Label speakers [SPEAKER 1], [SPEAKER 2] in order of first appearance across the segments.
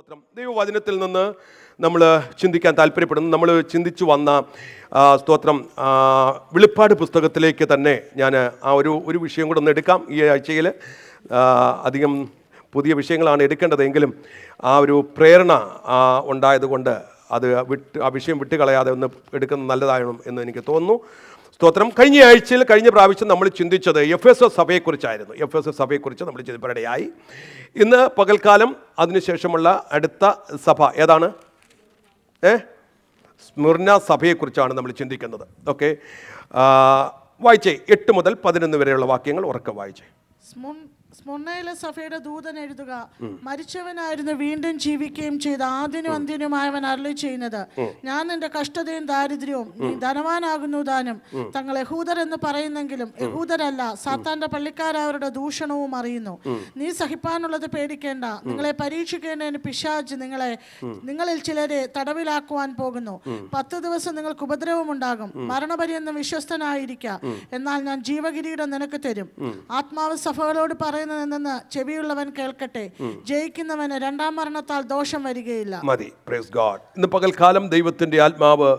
[SPEAKER 1] സ്തോത്രം. ദൈവവചനത്തിൽ നിന്ന് നമ്മൾ ചിന്തിക്കാൻ താല്പര്യപ്പെടുന്നു. നമ്മൾ ചിന്തിച്ചു വന്ന സ്തോത്രം വെളിപ്പാട് പുസ്തകത്തിലേക്ക് തന്നെ ഞാൻ ഒരു വിഷയം കൂടെ ഒന്ന് എടുക്കാം. ഈ ആഴ്ചയിൽ അധികം പുതിയ വിഷയങ്ങളാണ് എടുക്കേണ്ടതെങ്കിലും ഒരു പ്രേരണ ഉണ്ടായതുകൊണ്ട് ആ വിഷയം വിട്ടുകളയാതെ ഒന്ന് എടുക്കുന്നത് നല്ലതാകണം എന്ന് എനിക്ക് തോന്നുന്നു. സ്തോത്രം. കഴിഞ്ഞ പ്രാവശ്യം നമ്മൾ ചിന്തിച്ചത് എഫെസോസ് സഭയെക്കുറിച്ചായിരുന്നു. എഫെസോസ് സഭയെക്കുറിച്ച് നമ്മൾ ചിന്തിപ്പരടെയായി. ഇന്ന് പകൽക്കാലം അതിനുശേഷമുള്ള അടുത്ത സഭ ഏതാണ്? സ്മിർന സഭയെക്കുറിച്ചാണ് നമ്മൾ ചിന്തിക്കുന്നത്. ഓക്കെ, വായിച്ചേ 8 മുതൽ 11 വരെയുള്ള വാക്യങ്ങൾ ഉറക്കെ വായിച്ചേ.
[SPEAKER 2] സ്മുർനയിലെ സഭയുടെ ദൂതൻ എഴുതുക, മരിച്ചവനായിരുന്നു വീണ്ടും ജീവിക്കുകയും ചെയ്ത ആദ്യനും അന്ത്യനുമായവൻ അരുളി ചെയ്യുന്നത്, ഞാൻ നിന്റെ കഷ്ടതയും ദാരിദ്ര്യവും നീ ധനവാനാകുന്നു താനും തങ്ങൾ യഹൂദർ എന്ന് പറയുന്നെങ്കിലും യഹൂദരല്ല, സാത്താന്റെ പള്ളിക്കാരവരുടെ ദൂഷണവും അറിയുന്നു. നീ സഹിപ്പാനുള്ളത് പേടിക്കേണ്ട, നിങ്ങളെ പരീക്ഷിക്കേണ്ടതിന് പിശാച് നിങ്ങളിൽ ചിലരെ തടവിലാക്കുവാൻ പോകുന്നു. 10 ദിവസം നിങ്ങൾക്ക് ഉപദ്രവമുണ്ടാകും, മരണപര്യന്തം വിശ്വസ്തനായിരിക്കുക, എന്നാൽ ഞാൻ ജീവകിരീടം നിനക്ക് തരും. ആത്മാവ് സഭകളോട് പറയുന്നതെന്ന് ചെവിയുള്ളവൻ കേൾക്കട്ടെ, ജയിക്കുന്നവന് രണ്ടാം മരണത്താൽ ദോഷം വരികയില്ല.
[SPEAKER 1] മതി. Praise God. ഇന്ന് പകൽക്കാലം ദൈവത്തിൻ്റെ ആത്മാവ്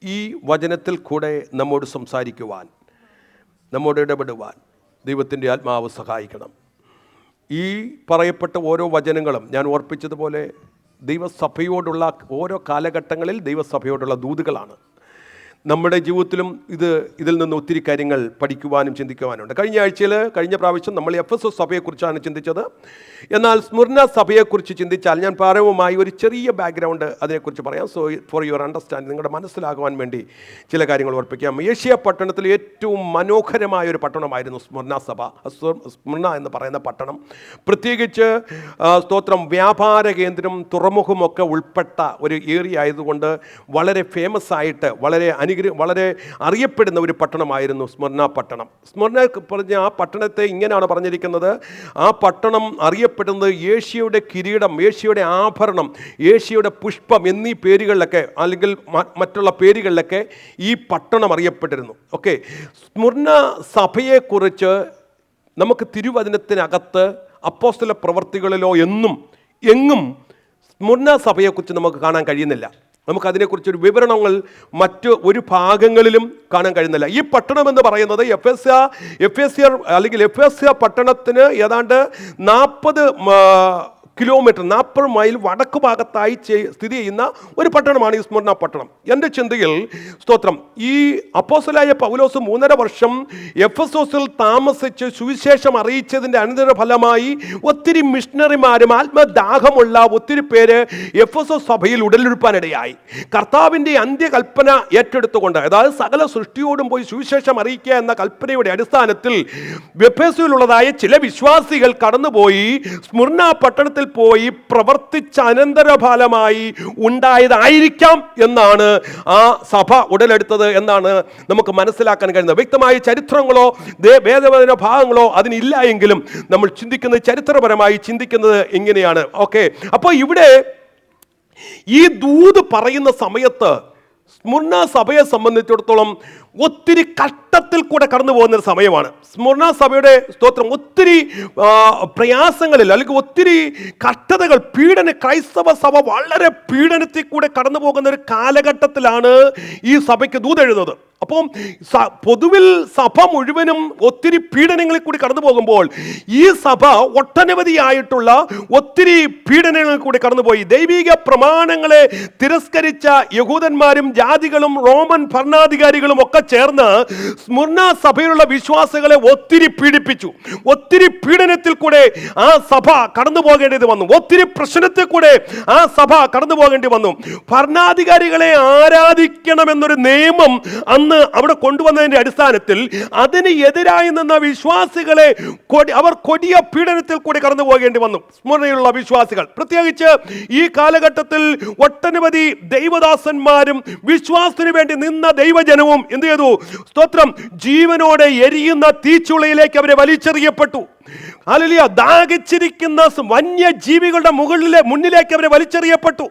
[SPEAKER 1] ഈ വചനത്തിൽ കൂടെ നമ്മോട് സംസാരിക്കുവാൻ, നമ്മോട് ഇടപെടുവാൻ ദൈവത്തിൻ്റെ ആത്മാവ് സഹായിക്കണം. ഈ പറയപ്പെട്ട ഓരോ വചനങ്ങളും ഞാൻ ഓർപ്പിച്ചതുപോലെ ദൈവസഭയോടുള്ള ഓരോ കാലഘട്ടങ്ങളിൽ ദൈവസഭയോടുള്ള ദൂതുകളാണ്. നമ്മുടെ ജീവിതത്തിലും ഇതിൽ നിന്ന് ഒത്തിരി കാര്യങ്ങൾ പഠിക്കുവാനും ചിന്തിക്കുവാനുണ്ട്. കഴിഞ്ഞ പ്രാവശ്യം നമ്മൾ എഫെസോസ് സഭയെക്കുറിച്ചാണ് ചിന്തിച്ചത്. എന്നാൽ സ്മിർന സഭയെക്കുറിച്ച് ചിന്തിച്ചാൽ ഞാൻ പരവുമായി ഒരു ചെറിയ ബാക്ക്ഗ്രൗണ്ട് അതിനെക്കുറിച്ച് പറയാം. സോ ഫോർ യുവർ അണ്ടർസ്റ്റാൻഡിങ്, നിങ്ങളുടെ മനസ്സിലാകുവാൻ വേണ്ടി ചില കാര്യങ്ങൾ ഓർപ്പിക്കാം. ഏഷ്യ പട്ടണത്തിൽ ഏറ്റവും മനോഹരമായ ഒരു പട്ടണമായിരുന്നു സ്മിർന സഭ. സ്മിർന എന്ന് പറയുന്ന പട്ടണം പ്രത്യേകിച്ച് സ്തോത്രം വ്യാപാര കേന്ദ്രം, തുറമുഖമൊക്കെ ഉൾപ്പെട്ട ഒരു ഏരിയ ആയതുകൊണ്ട് വളരെ ഫേമസ് ആയിട്ട് വളരെ അറിയപ്പെടുന്ന ഒരു പട്ടണമായിരുന്നു സ്മിർന പട്ടണം. സ്മിർന പറഞ്ഞ ആ പട്ടണത്തെ ഇങ്ങനെയാണ് പറഞ്ഞിരിക്കുന്നത്, ആ പട്ടണം അറിയപ്പെടുന്നത് ഏഷ്യയുടെ കിരീടം, ഏഷ്യയുടെ ആഭരണം, ഏഷ്യയുടെ പുഷ്പം എന്നീ പേരുകളിലൊക്കെ അല്ലെങ്കിൽ മറ്റുള്ള പേരുകളിലൊക്കെ ഈ പട്ടണം അറിയപ്പെട്ടിരുന്നു. ഓക്കെ, സ്മിർന സഭയെക്കുറിച്ച് നമുക്ക് തിരുവചനത്തിനകത്ത് അപ്പോസ്തല പ്രവർത്തികളിലോ എങ്ങും സ്മിർന സഭയെക്കുറിച്ച് നമുക്ക് കാണാൻ കഴിയുന്നില്ല. നമുക്കതിനെക്കുറിച്ചൊരു വിവരണങ്ങൾ മറ്റ് ഒരു ഭാഗങ്ങളിലും കാണാൻ കഴിയുന്നില്ല. ഈ പട്ടണം എന്ന് പറയുന്നത് എഫേസ്യ പട്ടണത്തിന് ഏതാണ്ട് 40 മൈൽ വടക്ക് ഭാഗത്തായി സ്ഥിതി ചെയ്യുന്ന ഒരു പട്ടണമാണ് ഈ സ്മിർന പട്ടണം. എൻ്റെ ചിന്തയിൽ സ്തോത്രം ഈ അപ്പോസ്തലനായ പൗലോസ് 3.5 വർഷം എഫെസോസിൽ താമസിച്ച് സുവിശേഷം അറിയിച്ചതിൻ്റെ അനന്തരഫലമായി ഒത്തിരി മിഷണറിമാരും ആത്മദാഹമുള്ള ഒത്തിരി പേര് എഫെസോസ് സഭയിൽ ഉടലെടുപ്പാനിടയായി. കർത്താവിൻ്റെ അന്ത്യകൽപ്പന ഏറ്റെടുത്തുകൊണ്ട്, അതായത് സകല സൃഷ്ടിയോടും പോയി സുവിശേഷം അറിയിക്കുക എന്ന കൽപ്പനയുടെ അടിസ്ഥാനത്തിൽ എഫെസോസിലുള്ളതായ ചില വിശ്വാസികൾ കടന്നുപോയി സ്മിർന പട്ടണത്തിൽ പോയി പ്രവർത്തിച്ച അനന്തരഫലമായി ഉണ്ടായതായിരിക്കാം എന്നാണ് ആ സഭ ഉടലെടുത്തത് എന്നാണ് നമുക്ക് മനസ്സിലാക്കാൻ കഴിയുന്നത്. വ്യക്തമായ ചരിത്രങ്ങളോ വേദവചന ഭാഗങ്ങളോ അതിനില്ല എങ്കിലും നമ്മൾ ചിന്തിക്കുന്നത് ചരിത്രപരമായി ചിന്തിക്കുന്നത് ഇങ്ങനെയാണ്. ഓക്കെ, അപ്പോൾ ഇവിടെ ഈ ദൂത് പറയുന്ന സമയത്ത് സ്മിർന സഭയെ സംബന്ധിച്ചിടത്തോളം ഒത്തിരി കഷ്ടത്തിൽ കൂടെ കടന്നു പോകുന്നൊരു സമയമാണ്. സ്മിർന സഭയുടെ സ്തോത്രം ഒത്തിരി പ്രയാസങ്ങളിൽ അല്ലെങ്കിൽ ഒത്തിരി കഷ്ടതകൾ, ക്രൈസ്തവ സഭ വളരെ പീഡനത്തിൽ കൂടെ കടന്നു പോകുന്ന ഒരു കാലഘട്ടത്തിലാണ് ഈ സഭയ്ക്ക് ദൂതെഴുതുന്നത്. അപ്പം പൊതുവിൽ സഭ മുഴുവനും ഒത്തിരി പീഡനങ്ങളിൽ കൂടി കടന്നു പോകുമ്പോൾ ഈ സഭ ഒട്ടനവധിയായിട്ടുള്ള ഒത്തിരി പീഡനങ്ങളിൽ കൂടി കടന്നുപോയി. ദൈവിക പ്രമാണങ്ങളെ തിരസ്കരിച്ച യഹൂദന്മാരും ജാതികളും റോമൻ ഭരണാധികാരികളും ഒക്കെ ചേർന്ന് സ്മിർന സഭയിലുള്ള വിശ്വാസികളെ ഒത്തിരി പീഡിപ്പിച്ചു. ഒത്തിരി പീഡനത്തിൽ കൂടെ ആ സഭ കടന്നു പോകേണ്ടത് വന്നു. ഒത്തിരി പ്രശ്നത്തിൽ കൂടെ ആ സഭ കടന്നു പോകേണ്ടി വന്നു. ഭരണാധികാരികളെ ആരാധിക്കണമെന്നൊരു നിയമം അവിടെ കൊണ്ടുവന്നതിന്റെ അടിസ്ഥാനത്തിൽ അതിന് എതിരായി നിന്ന വിശ്വാസികളെ അവർ കൊടിയ പീഡനത്തിൽ കൂടി കടന്നു പോകേണ്ടി വന്നു. സ്മരണയുള്ള വിശ്വാസികൾ പ്രത്യേകിച്ച് ഈ കാലഘട്ടത്തിൽ ഒട്ടനവധി ദൈവദാസന്മാരും വിശ്വാസത്തിന് വേണ്ടി നിന്ന ദൈവജനവും എന്ത് ചെയ്തു? സ്തോത്രം, ജീവനോടെ എരിയുന്ന തീച്ചുളയിലേക്ക് അവരെ വലിച്ചെറിയപ്പെട്ടു. ഹല്ലേലൂയ. ദാഹിച്ചിരിക്കുന്ന വന്യജീവികളുടെ മുന്നിലേക്ക് അവരെ വലിച്ചെറിയപ്പെട്ടു.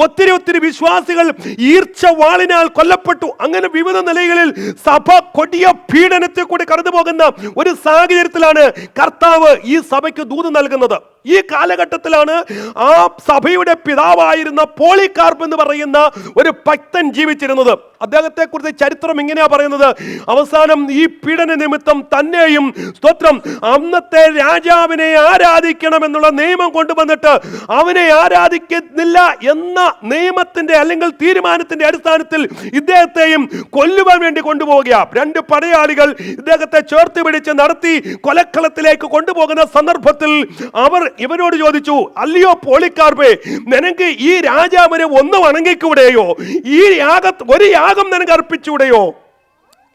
[SPEAKER 1] ഒത്തിരി വിശ്വാസികൾ ഈർച്ച വാളിനാൽ കൊല്ലപ്പെട്ടു. അങ്ങനെ വിവിധ നിലകളിൽ സഭ കൊടിയ പീഡനത്തിൽ കൂടി കടന്നു പോകുന്ന ഒരു സാഹചര്യത്തിലാണ് കർത്താവ് ഈ സഭയ്ക്ക് ദൂത് നൽകുന്നത്. ഈ കാലഘട്ടത്തിലാണ് ആ സഭയുടെ പിതാവായിരുന്ന പോളികാർപ്പ് എന്ന് പറയുന്ന ഒരു ഭക്തൻ ജീവിച്ചിരുന്നത്. അദ്ദേഹത്തെ കുറിച്ച് ചരിത്രം ഇങ്ങനെയാ പറയുന്നത്: അവസാനം ഈ പീഡന നിമിത്തം തന്നെയും സ്തോത്രം അന്നത്തെ രാജാവിനെ ആരാധിക്കണം എന്നുള്ള നിയമം കൊണ്ടുവന്നിട്ട് അവനെ ആരാധിക്കുന്നില്ല എന്ന നിയമത്തിന്റെ അല്ലെങ്കിൽ തീരുമാനത്തിന്റെ അടിസ്ഥാനത്തിൽ ഇദ്ദേഹത്തെയും കൊല്ലുവാൻ വേണ്ടി കൊണ്ടുപോവുക. രണ്ട് പടയാളികൾ ഇദ്ദേഹത്തെ ചേർത്ത് പിടിച്ച് നടത്തി കൊലക്കളത്തിലേക്ക് കൊണ്ടുപോകുന്ന സന്ദർഭത്തിൽ അവർ ഇവനോട് ചോദിച്ചു, അല്ലയോ പോളികാർപ്പേ, നിനക്ക് ഈ രാജാവിനെ ഒന്ന് വണങ്ങിക്കൂടെയോ? ഈ ഒരു യാഗം നിനക്ക് അർപ്പിച്ചൂടെയോ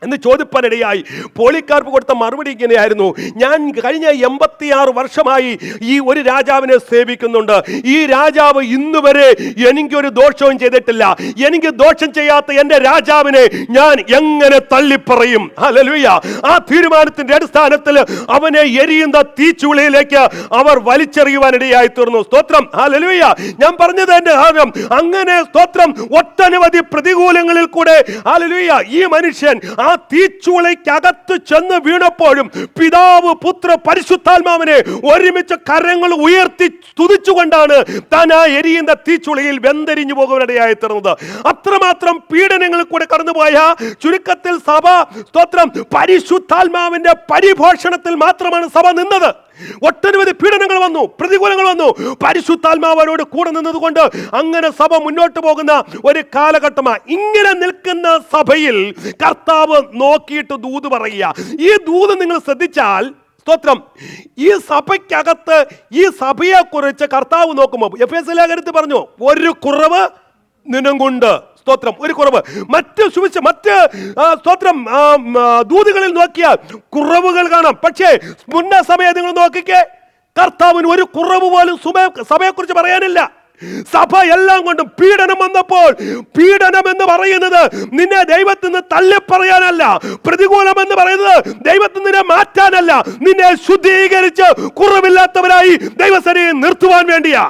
[SPEAKER 1] എന്ന് ചോദിപ്പാനിടയായി. പോളികാർപ്പ് കൊടുത്ത മറുപടി ഇങ്ങനെയായിരുന്നു: ഞാൻ കഴിഞ്ഞ 86 വർഷമായി ഈ ഒരു രാജാവിനെ സേവിക്കുന്നുണ്ട്. ഈ രാജാവ് ഇന്നുവരെ എനിക്കൊരു ദോഷവും ചെയ്തിട്ടില്ല. എനിക്ക് ദോഷം ചെയ്യാത്ത എൻ്റെ രാജാവിനെ ഞാൻ എങ്ങനെ തള്ളിപ്പറയും? ഹല്ലേലൂയ. ആ തീരുമാനത്തിന്റെ അടിസ്ഥാനത്തിൽ അവനെ എരിയുന്ന തീച്ചുളയിലേക്ക് അവർ വലിച്ചെറിയുവാനിടയായി തീർന്നു. സ്തോത്രം. ഹല്ലേലൂയ. ഞാൻ പറഞ്ഞത് എൻ്റെ കാര്യം. അങ്ങനെ സ്തോത്രം ഒട്ടനവധി പ്രതികൂലങ്ങളിൽ കൂടെ ഹല്ലേലൂയ ഈ മനുഷ്യൻ ആ തീച്ചുളയ്ക്കകത്ത് ചെന്ന് വീണപ്പോഴും പിതാവ്, പുത്ര, പരിശുദ്ധാത്മാവിനെ ഒരുമിച്ച് കരങ്ങൾ ഉയർത്തി സ്തുതിച്ചുകൊണ്ടാണ് താൻ ആ എരിയുന്ന തീച്ചുളയിൽ വെന്തരിഞ്ഞു പോകുവാനിടയായി തീർന്നത്. അത്രമാത്രം പീഡനങ്ങളിൽ കൂടെ കടന്നുപോയ ചുരുക്കത്തിൽ സഭ സ്തോത്രം പരിശുദ്ധാത്മാവിന്റെ പരിപോഷണത്തിൽ മാത്രമാണ് സഭ നിന്നത്. ഒട്ടനവധി പീഡനങ്ങൾ വന്നു, പ്രതികൂലങ്ങൾ വന്നു. പരിശുദ്ധാത്മാവരോട് കൂടെ നിന്നതുകൊണ്ട് അങ്ങനെ സഭ മുന്നോട്ട് പോകുന്ന ഒരു കാലഘട്ടമാണ്. ഇങ്ങനെ നിൽക്കുന്ന സഭയിൽ കർത്താവ് നോക്കിയിട്ട് ദൂത് പറയുക. ഈ ദൂത് നിങ്ങൾ ശ്രദ്ധിച്ചാൽ സ്തോത്രം, ഈ സഭയ്ക്കകത്ത് ഈ സഭയെ കുറിച്ച് കർത്താവ് നോക്കുമ്പോൾ എഫേസ്യ ലേഖനത്തിൽ പറഞ്ഞു, ഒരു കുറവ് നിനക്കുണ്ട്. സ്തോത്രം, ഒരു കുറവ്. മറ്റ് സ്തോത്രം ദൂതുകളിൽ നോക്കിയാൽ കുറവുകൾ കാണാം. പക്ഷേ മുന്ന സഭയെ നിങ്ങൾ നോക്കിക്കേ, കർത്താവിന് ഒരു കുറവ് പോലും സഭയെക്കുറിച്ച് പറയാനില്ല. സഭ എല്ലാം കൊണ്ടും പീഡനം വന്നപ്പോൾ പീഡനം എന്ന് പറയുന്നത് നിന്നെ ദൈവത്തിൽ നിന്ന് തള്ളിപ്പറയാനല്ല, പ്രതികൂലം എന്ന് പറയുന്നത് ദൈവത്തിൽ നിന്നെ മാറ്റാനല്ല, നിന്നെ ശുദ്ധീകരിച്ച് കുറവില്ലാത്തവരായി ദൈവസന്നിധിയിൽ നിർത്തുവാൻ വേണ്ടിയാ.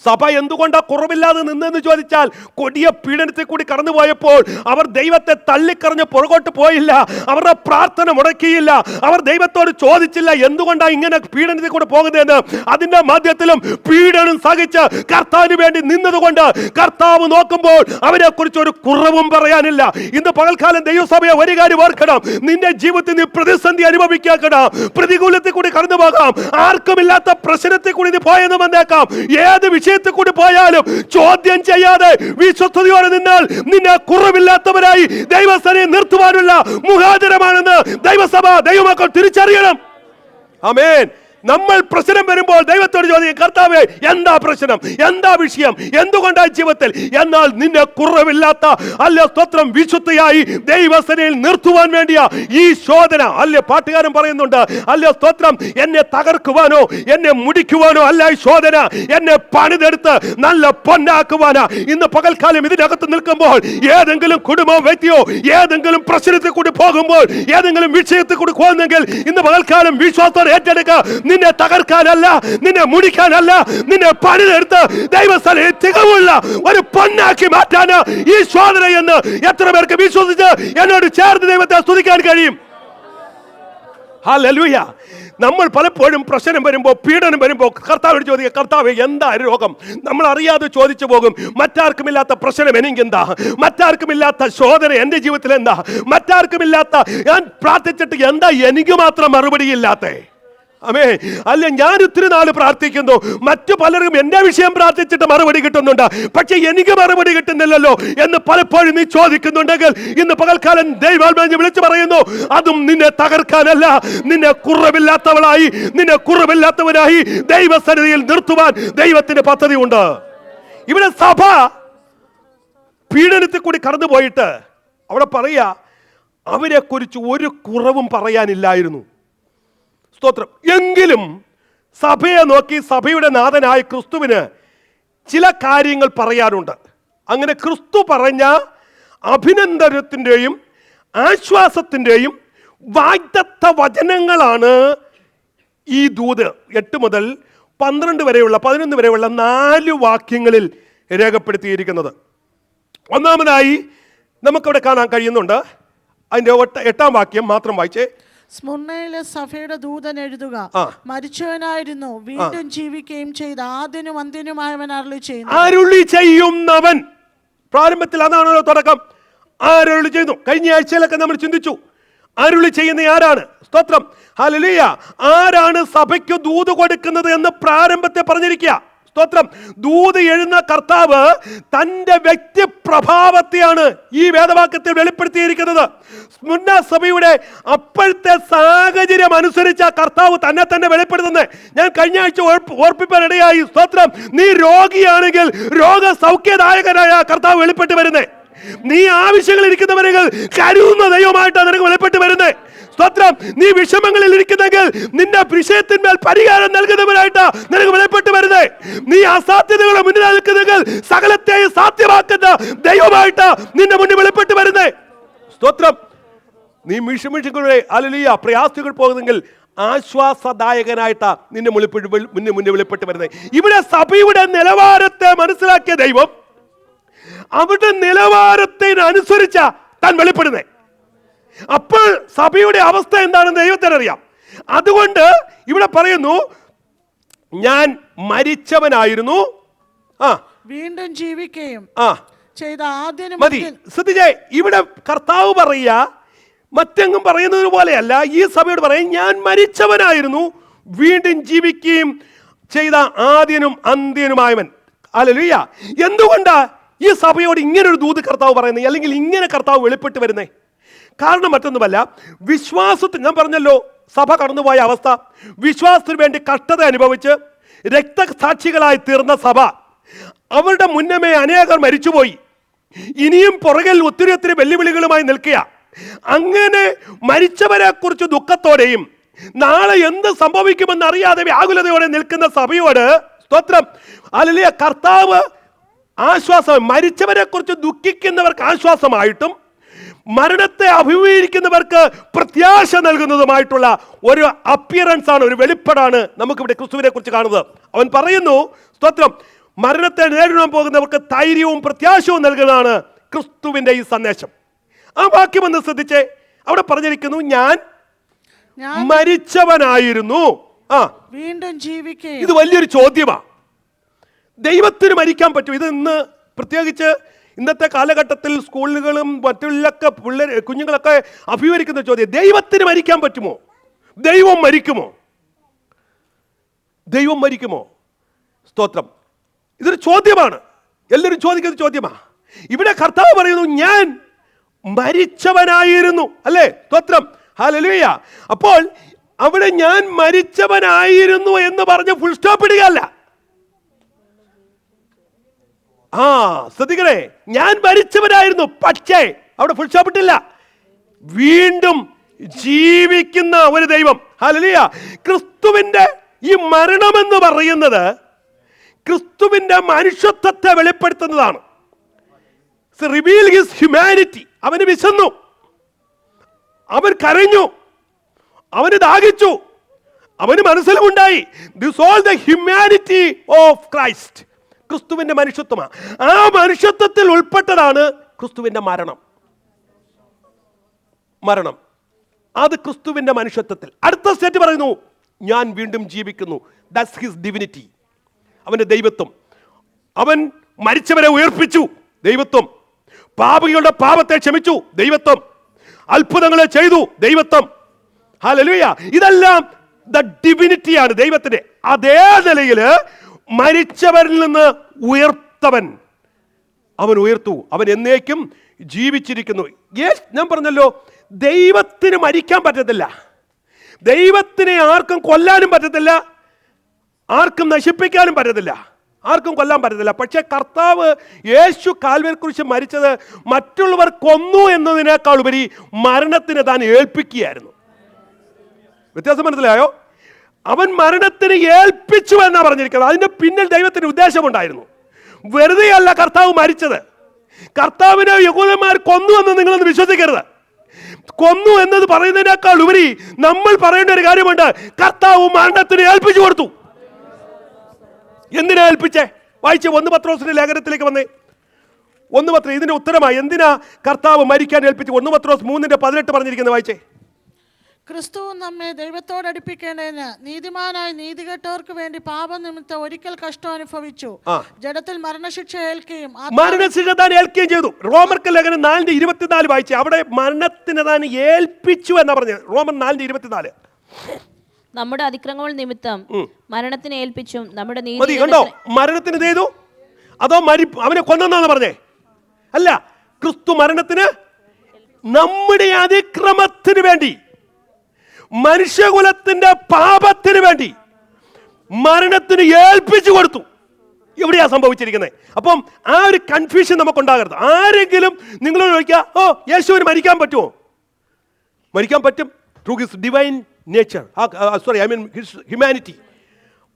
[SPEAKER 1] സഭ എന്തുകൊണ്ടാ കുറവില്ലാതെ നിന്നെന്ന് ചോദിച്ചാൽ, കൊടിയ പീഡനത്തിൽ കൂടി കടന്നുപോയപ്പോൾ അവർ ദൈവത്തെ തള്ളിക്കറിഞ്ഞ് പുറകോട്ട് പോയില്ല, അവരുടെ പ്രാർത്ഥന മുടക്കിയില്ല, അവർ ദൈവത്തോട് ചോദിച്ചില്ല എന്തുകൊണ്ടാ ഇങ്ങനെ പീഡനത്തിൽ കൂടെ പോകുന്നതെന്ന്. അതിന്റെ മധ്യത്തിലും പീഡനം സഹിച്ച് കർത്താവിന് വേണ്ടി നിന്നതുകൊണ്ട് കർത്താവ് നോക്കുമ്പോൾ അവരെ കുറിച്ച് ഒരു കുറവും പറയാനില്ല. ഇന്ന് പകൽക്കാലം ദൈവസഭയെ ഒരു കാര്യം ഓർക്കണം, നിന്റെ ജീവിതത്തിൽ നീ പ്രതിസന്ധി അനുഭവിക്കണം, പ്രതികൂലത്തിൽ കൂടി കടന്നു പോകാം, ആർക്കുമില്ലാത്ത പ്രശ്നത്തിൽ കൂടി നീ പോയെന്ന് വന്നേക്കാം. ഏത് വിഷയത്തിൽ കൂടി പോയാലും ചോദ്യം ചെയ്യാതെ വിശ്വസ്തയോടെ നിന്നാൽ നിന്നെ കുറവില്ലാത്തവരായി ദൈവസന്നിധിയിൽ നിർത്തുവാനുള്ള മുഖാന്തരമാണെന്ന് ദൈവസഭ, ദൈവമക്കൾ തിരിച്ചറിയണം. ആമേൻ. നമ്മൾ പ്രശ്നം വരുമ്പോൾ ദൈവത്തോട് ചോദിക്കും, കർത്താവേ എന്താ പ്രശ്നം, എന്താ വിഷയം, എന്തുകൊണ്ടാ ജീവിതത്തിൽ? എന്നാൽ നിന്നെ കുറവില്ലാത്ത സ്തോത്രം വിശുദ്ധിയായി ദൈവസന്നിധിയിൽ നിർത്തുവാൻ വേണ്ടിയാ ഈ ശോധന. പാട്ടുകാരൻ പറയുന്നുണ്ട്, സ്തോത്രം എന്നെ തകർക്കുവാനോ എന്നെ മുടിക്കുവാനോ അല്ല ഈ ശോധന, എന്നെ പണിതെടുത്ത് നല്ല പൊന്നാക്കുവാനാ. ഇന്ന് പകൽക്കാലം ഇതിനകത്ത് നിൽക്കുമ്പോൾ ഏതെങ്കിലും കുടുംബം, വ്യക്തിയോ ഏതെങ്കിലും പ്രശ്നത്തിൽ കൂടി പോകുമ്പോൾ, ഏതെങ്കിലും വിഷയത്തിൽ കൂടി പോകുന്നെങ്കിൽ ഇന്ന് പകൽക്കാലം വിശ്വാസത്തോടെ ഏറ്റെടുക്കുക. നിന്നെ തകർക്കാനല്ല, നിന്നെ മുടിക്കാനല്ല, നിന്നെ പണിതെടുത്ത് ദൈവസ്ഥലയിൽ തികവുള്ള ഒരു പൊന്നാക്കി മാറ്റാന് ഈ ശോധന എന്ന് എത്ര പേർക്ക് വിശ്വസിച്ച് എന്നോട് ചേർന്ന് ദൈവത്തെ സ്തുതിക്കാൻ കഴിയും? ഹല്ലേലൂയ. നമ്മൾ പലപ്പോഴും പ്രശ്നം വരുമ്പോൾ, പീഡനം വരുമ്പോൾ കർത്താവിനോട് ചോദിക്കുക, കർത്താവേ എന്താ രോഗം? നമ്മൾ അറിയാതെ ചോദിച്ചു പോകും, മറ്റാർക്കുമില്ലാത്ത പ്രശ്നം എനിക്കെന്താ, മറ്റാർക്കുമില്ലാത്ത ശോധന എൻ്റെ ജീവിതത്തിൽ എന്താ, മറ്റാർക്കുമില്ലാത്ത ഞാൻ പ്രാർത്ഥിച്ചിട്ട് എന്താ എനിക്ക് മാത്രം മറുപടിയില്ലാത്ത? അമേ അല്ല, ഞാൻ ഒത്തിരി നാൾ പ്രാർത്ഥിക്കുന്നു, മറ്റു പലരും എന്റെ വിഷയം പ്രാർത്ഥിച്ചിട്ട് മറുപടി കിട്ടുന്നുണ്ട്, പക്ഷെ എനിക്ക് മറുപടി കിട്ടുന്നില്ലല്ലോ എന്ന് പലപ്പോഴും നീ ചോദിക്കുന്നുണ്ടെങ്കിൽ ഇന്ന് പകൽക്കാലം ദൈവാത്മാവിനെ വിളിച്ചു പറയുന്നു, അതും നിന്നെ തകർക്കാനല്ല, നിന്നെ കുറവില്ലാത്തവളായി, നിന്നെ കുറവില്ലാത്തവനായി ദൈവസന്നിധിയിൽ നിർത്തുവാൻ ദൈവത്തിന്റെ പദ്ധതി ഉണ്ട്. ഇവിടെ സഭ പീഡനത്തിൽ കൂടി കടന്നുപോയിട്ട് അവിടെ പറയാ, അവരെ കുറിച്ച് ഒരു കുറവും പറയാനില്ലായിരുന്നു. സ്തോത്രം. എങ്കിലും സഭയെ നോക്കി സഭയുടെ നാഥനായ ക്രിസ്തുവിന് ചില കാര്യങ്ങൾ പറയാനുണ്ട്. അങ്ങനെ ക്രിസ്തു പറഞ്ഞ അഭിനന്ദനത്തിൻ്റെയും ആശ്വാസത്തിൻ്റെയും വാഗ്ദത്ത വചനങ്ങളാണ് ഈ ദൂത് 8 മുതൽ 12 വരെയുള്ള 11 വരെയുള്ള 4 വാക്യങ്ങളിൽ രേഖപ്പെടുത്തിയിരിക്കുന്നത്. ഒന്നാമതായി നമുക്കവിടെ കാണാൻ കഴിയുന്നുണ്ട്. അതിൻ്റെ 8-ാം വാക്യം മാത്രം വായിച്ചേ.
[SPEAKER 2] സ്മുർന്നയിലെ സഭയുടെ ദൂതൻ എഴുതുക, മരിച്ചവനായിരുന്നു വീണ്ടും ജീവിക്കുകയും ചെയ്ത ആദ്യനും അന്ത്യനുമായവൻ അരുളി ചെയ്യുന്നു.
[SPEAKER 1] അരുളി ചെയ്യുന്നവൻ. പ്രാരംഭത്തിൽ അതാണല്ലോ തുടക്കം. ആരരുളി ചെയ്യുന്നു? കഴിഞ്ഞ ആഴ്ചയിലൊക്കെ നമ്മൾ ചിന്തിച്ചു, അരുളി ചെയ്യുന്ന ആരാണ്? സ്തോത്രം, ഹല്ലേലൂയ. ആരാണ് സഭയ്ക്ക് ദൂത് കൊടുക്കുന്നത് എന്ന് പ്രാരംഭത്തെ പറഞ്ഞിരിക്കുക. സ്തോത്രം. ദൂത് എഴുന്ന കർത്താവ് തൻ്റെ വ്യക്തിപ്രഭാവത്തെയാണ് ഈ വേദവാക്യത്തിൽ വെളിപ്പെടുത്തിയിരിക്കുന്നത്. സ്മുർന്ന സഭയുടെ അപ്പോഴത്തെ സാഹചര്യം അനുസരിച്ച കർത്താവ് തന്നെ വെളിപ്പെടുത്തുന്നത്. ഞാൻ കഴിഞ്ഞ ആഴ്ച ഓർപ്പിക്കാനിടയായി. സ്തോത്രം. നീ രോഗിയാണെങ്കിൽ രോഗസൗഖ്യദായകനായ കർത്താവ് വെളിപ്പെട്ട് വരുന്നേ. നീ ആവശ്യങ്ങൾ ഇരിക്കുന്നവരെങ്കിൽ കരുതുന്ന ദൈവമായിട്ടാണ് നിനക്ക് വെളിപ്പെട്ട് വരുന്നേ. സ്തോത്രം. നീ വിഷമങ്ങളിൽ ഇരിക്കുന്നെങ്കിൽ നിന്റെ വിഷയത്തിന്മേൽ പരിഹാരം നൽകുന്നവരായിട്ടാ നിനക്ക് വെളിപ്പെട്ട് വരുന്നേ. നീ അസാധ്യതകളെ മുന്നിൽ നിൽക്കുന്നെങ്കിൽ സകലത്തെയും സാധ്യമാക്കുന്ന ദൈവമായിട്ടാ നിന്റെ മുന്നിൽ വെളിപ്പെട്ട് വരുന്നേ. സ്തോത്രം. നീ മിഷമിഷികളുടെ ഹല്ലേലൂയ പ്രയാസങ്ങൾ പോകുന്നെങ്കിൽ ആശ്വാസദായകനായിട്ടാ നിന്റെ മുന്നിൽ വെളിപ്പെട്ട് വരുന്നേ. ഇവിടെ സഭയുടെ നിലവാരത്തെ മനസ്സിലാക്കിയ ദൈവം അവരുടെ നിലവാരത്തിനനുസരിച്ച താൻ വെളിപ്പെടുന്നേ. അപ്പോൾ സഭയുടെ അവസ്ഥ എന്താണെന്ന് ദൈവത്തിനറിയാം. അതുകൊണ്ട് ഇവിടെ പറയുന്നു, ഞാൻ മരിച്ചവനായിരുന്നു,
[SPEAKER 2] വീണ്ടും ജീവിക്കുകയും ചെയ്ത ആദ്യനും.
[SPEAKER 1] മതി, ശ്രദ്ധിച്ചേ. ഇവിടെ കർത്താവ് പറയുക മറ്റെങ്ങും പറയുന്നത് പോലെയല്ല. ഈ സഭയോട് പറയും, ഞാൻ മരിച്ചവനായിരുന്നു വീണ്ടും ജീവിക്കുകയും ചെയ്ത ആദ്യനും അന്ത്യനുമായവൻ. ഹല്ലേലൂയ. എന്തുകൊണ്ടാ ഈ സഭയോട് ഇങ്ങനൊരു ദൂത് കർത്താവ് പറയുന്നത്, അല്ലെങ്കിൽ ഇങ്ങനെ കർത്താവ് വെളിപ്പെട്ട് വരുന്നേ? കാരണം മറ്റൊന്നുമല്ല, വിശ്വാസത്തിൽ, ഞാൻ പറഞ്ഞല്ലോ സഭ കടന്നുപോയ അവസ്ഥ, വിശ്വാസത്തിന് വേണ്ടി കഷ്ടത അനുഭവിച്ച് രക്തസാക്ഷികളായി തീർന്ന സഭ, അവരുടെ മുന്നമേ അനേകർ മരിച്ചുപോയി. ഇനിയും പുറകിൽ ഒത്തിരി വെല്ലുവിളികളുമായി നിൽക്കുക. അങ്ങനെ മരിച്ചവരെ കുറിച്ച് ദുഃഖത്തോടെയും നാളെ എന്ത് സംഭവിക്കുമെന്ന് അറിയാതെ വ്യാകുലതയോടെ നിൽക്കുന്ന സഭയോട്, സ്തോത്രം, ഹല്ലേലൂയ, കർത്താവ് ആശ്വാസം, മരിച്ചവരെ കുറിച്ച് ദുഃഖിക്കുന്നവർക്ക് ആശ്വാസമായിട്ടും മരണത്തെ അഭിമുഖീകരിക്കുന്നവർക്ക് പ്രത്യാശ നൽകുന്നതുമായിട്ടുള്ള ഒരു അപ്പിയറൻസ് ആണ്, ഒരു വെളിപ്പാടാണ് നമുക്കിവിടെ ക്രിസ്തുവിനെ കുറിച്ച് കാണുന്നത്. അവൻ പറയുന്നു, സ്തോത്രം, മരണത്തെ നേരിടാൻ പോകുന്നവർക്ക് ധൈര്യവും പ്രത്യാശവും നൽകുന്നതാണ് ക്രിസ്തുവിന്റെ ഈ സന്ദേശം. ആ വാക്യം ഒന്ന് ശ്രദ്ധിച്ചേ. അവിടെ പറഞ്ഞിരിക്കുന്നു, ഞാൻ മരിച്ചവനായിരുന്നു,
[SPEAKER 2] വീണ്ടും ജീവിക്കുകയും.
[SPEAKER 1] ഇത് വലിയൊരു ചോദ്യമാണ്. ദൈവത്തിന് മരിക്കാൻ പറ്റും? ഇത് ഇന്ന് പ്രത്യേകിച്ച് ഇന്നത്തെ കാലഘട്ടത്തിൽ സ്കൂളുകളും മറ്റുള്ളൊക്കെ കുഞ്ഞുങ്ങളൊക്കെ അഭിമുഖീകരിക്കുന്ന ചോദ്യം, ദൈവത്തിന് മരിക്കാൻ പറ്റുമോ? ദൈവം മരിക്കുമോ? ദൈവം മരിക്കുമോ? സ്തോത്രം. ഇതൊരു ചോദ്യമാണ്, എല്ലാവരും ചോദിക്കുന്ന ചോദ്യമാണ്. ഇവിടെ കർത്താവ് പറയുന്നു, ഞാൻ മരിച്ചവനായിരുന്നു, അല്ലേ? സ്തോത്രം, ഹല്ലേലൂയ. അപ്പോൾ അവിടെ ഞാൻ മരിച്ചവനായിരുന്നു എന്ന് പറഞ്ഞ് ഫുൾ സ്റ്റോപ്പ് ഇടുകയല്ല. ശ്രദ്ധിക്കണേ, ഞാൻ മരിച്ചവനായിരുന്നു, പക്ഷേ അവിടെ ഫുൾ സ്റ്റോപ്പ് ഇട്ടില്ല. വീണ്ടും ജീവിക്കുന്ന ഒരു ദൈവം. ഹല്ലേലൂയ. ക്രിസ്തുവിന്റെ ഈ മരണമെന്ന് പറയുന്നത് ക്രിസ്തുവിന്റെ മനുഷ്യത്വത്തെ വെളിപ്പെടുത്തുന്നതാണ്. Reveal his humanity. അവന് വിശന്നു, അവൻ കരഞ്ഞു, അവന് ദാഹിച്ചു, അവന് മനസ്സിലുണ്ടായി. This all the humanity of Christ. ക്രിസ്തുവിന്റെ മനുഷ്യത്വമാണ്. ആ മനുഷ്യത്വത്തിൽ ഉൾപ്പെട്ടതാണ് ക്രിസ്തുവിന്റെ മരണം. അത് ക്രിസ്തുവിന്റെ മനുഷ്യത്വത്തിൽ. അടുത്ത സ്റ്റേറ്റ് പറയുന്നു, ഞാൻ വീണ്ടും ജീവിക്കുന്നു. ദാറ്റ്സ് ഹിസ് ഡിവിനിറ്റി, അവന്റെ ദൈവത്വം. അവൻ മരിച്ചവരെ ഉയർപ്പിച്ചു, ദൈവത്വം. പാപികളുടെ പാപത്തെ ക്ഷമിച്ചു, ദൈവത്വം. അത്ഭുതങ്ങളെ ചെയ്തു, ദൈവത്വം. ഹല്ലേലൂയ. ഇതെല്ലാം ദ ഡിവിനിറ്റിയാണ് ദൈവത്തിന്റെ. അതേ നിലയിൽ മരിച്ചവരിൽ നിന്ന് ഉയർത്തവൻ, അവൻ ഉയർത്തു, അവൻ എന്നേക്കും ജീവിച്ചിരിക്കുന്നു. ഞാൻ പറഞ്ഞല്ലോ, ദൈവത്തിന് മരിക്കാൻ പറ്റത്തില്ല, ദൈവത്തിനെ ആർക്കും കൊല്ലാനും പറ്റത്തില്ല, ആർക്കും നശിപ്പിക്കാനും പറ്റത്തില്ല, ആർക്കും കൊല്ലാൻ പറ്റത്തില്ല. പക്ഷെ കർത്താവ് യേശു കാൽവരിയെ കുറിച്ച് മരിച്ചത് മറ്റുള്ളവർ കൊന്നു എന്നതിനേക്കാൾ ഉപരി മരണത്തിന് താൻ ഏൽപ്പിക്കുകയായിരുന്നു. വ്യത്യാസം മനസ്സിലായോ? അവൻ മരണത്തിന് ഏൽപ്പിച്ചു എന്നാ പറഞ്ഞിരിക്കുന്നത്. അതിന്റെ പിന്നിൽ ദൈവത്തിന് ഉദ്ദേശമുണ്ടായിരുന്നു. വെറുതെയല്ല കർത്താവ് മരിച്ചത്. കർത്താവിനെ യഹൂദന്മാർ കൊന്നു എന്ന് നിങ്ങളൊന്ന് വിശ്വസിക്കരുത്. കൊന്നു എന്നത് പറയുന്നതിനേക്കാൾ ഉപരി നമ്മൾ പറയേണ്ട ഒരു കാര്യമുണ്ട്. കർത്താവ് മരണത്തിന് ഏൽപ്പിച്ചു കൊടുത്തു. എന്തിനാ ഏൽപ്പിച്ചേ? വായിച്ചേ, 1 പത്രോസിന്റെ ലേഖനത്തിലേക്ക് വന്നേ. 1 പത്രോസ് ഇതിന്റെ ഉത്തരമായി എന്തിനാ കർത്താവ് മരിക്കാൻ ഏൽപ്പിച്ചു? 1 പത്രോസ് 3:18 പറഞ്ഞിരിക്കുന്നത് വായിച്ചേ.
[SPEAKER 2] ക്രിസ്തു നമ്മെ ദൈവത്തോട് അടുപ്പിക്കേണ്ടതിന് നീതിമാനായി നീതികെട്ടവർക്ക് വേണ്ടി പാപനിമിത്തം ഒരിക്കൽ കഷ്ടം അനുഭവിച്ചു. ജഡത്തിൽ മരണശിക്ഷ ഏൽക്കുകയും
[SPEAKER 1] ചെയ്തു. റോമർക്ക് ലേഖനം 4:24 വായിച്ചേ. അവിടെ മരണത്തിന് താൻ ഏൽപ്പിച്ചു എന്നാ പറഞ്ഞത്. റോമൻ 4:24.
[SPEAKER 3] നമ്മുടെ അതിക്രമങ്ങൾ നിമിത്തം മരണത്തിന് ഏൽപ്പിച്ചും നമ്മുടെ
[SPEAKER 1] കണ്ടോ, മരണത്തിന് ചെയ്തു. അതോ അവനെ കൊന്നെന്നാണ് പറഞ്ഞേ? അല്ല, ക്രിസ്തു മരണത്തിന് നമ്മുടെ അതിക്രമത്തിന് വേണ്ടി, മനുഷ്യകുലത്തിന്റെ പാപത്തിന് വേണ്ടി മരണത്തിന് ഏൽപ്പിച്ചു കൊടുത്തു. എവിടെയാ സംഭവിച്ചിരിക്കുന്നത്? അപ്പം ആ ഒരു കൺഫ്യൂഷൻ നമുക്കുണ്ടാകരുത്. ആരെങ്കിലും നിങ്ങളോട് ചോദിക്കുക, ഓ യേശുവിന് മരിക്കാൻ പറ്റുമോ? മരിക്കാൻ പറ്റും, through his divine nature, his humanity.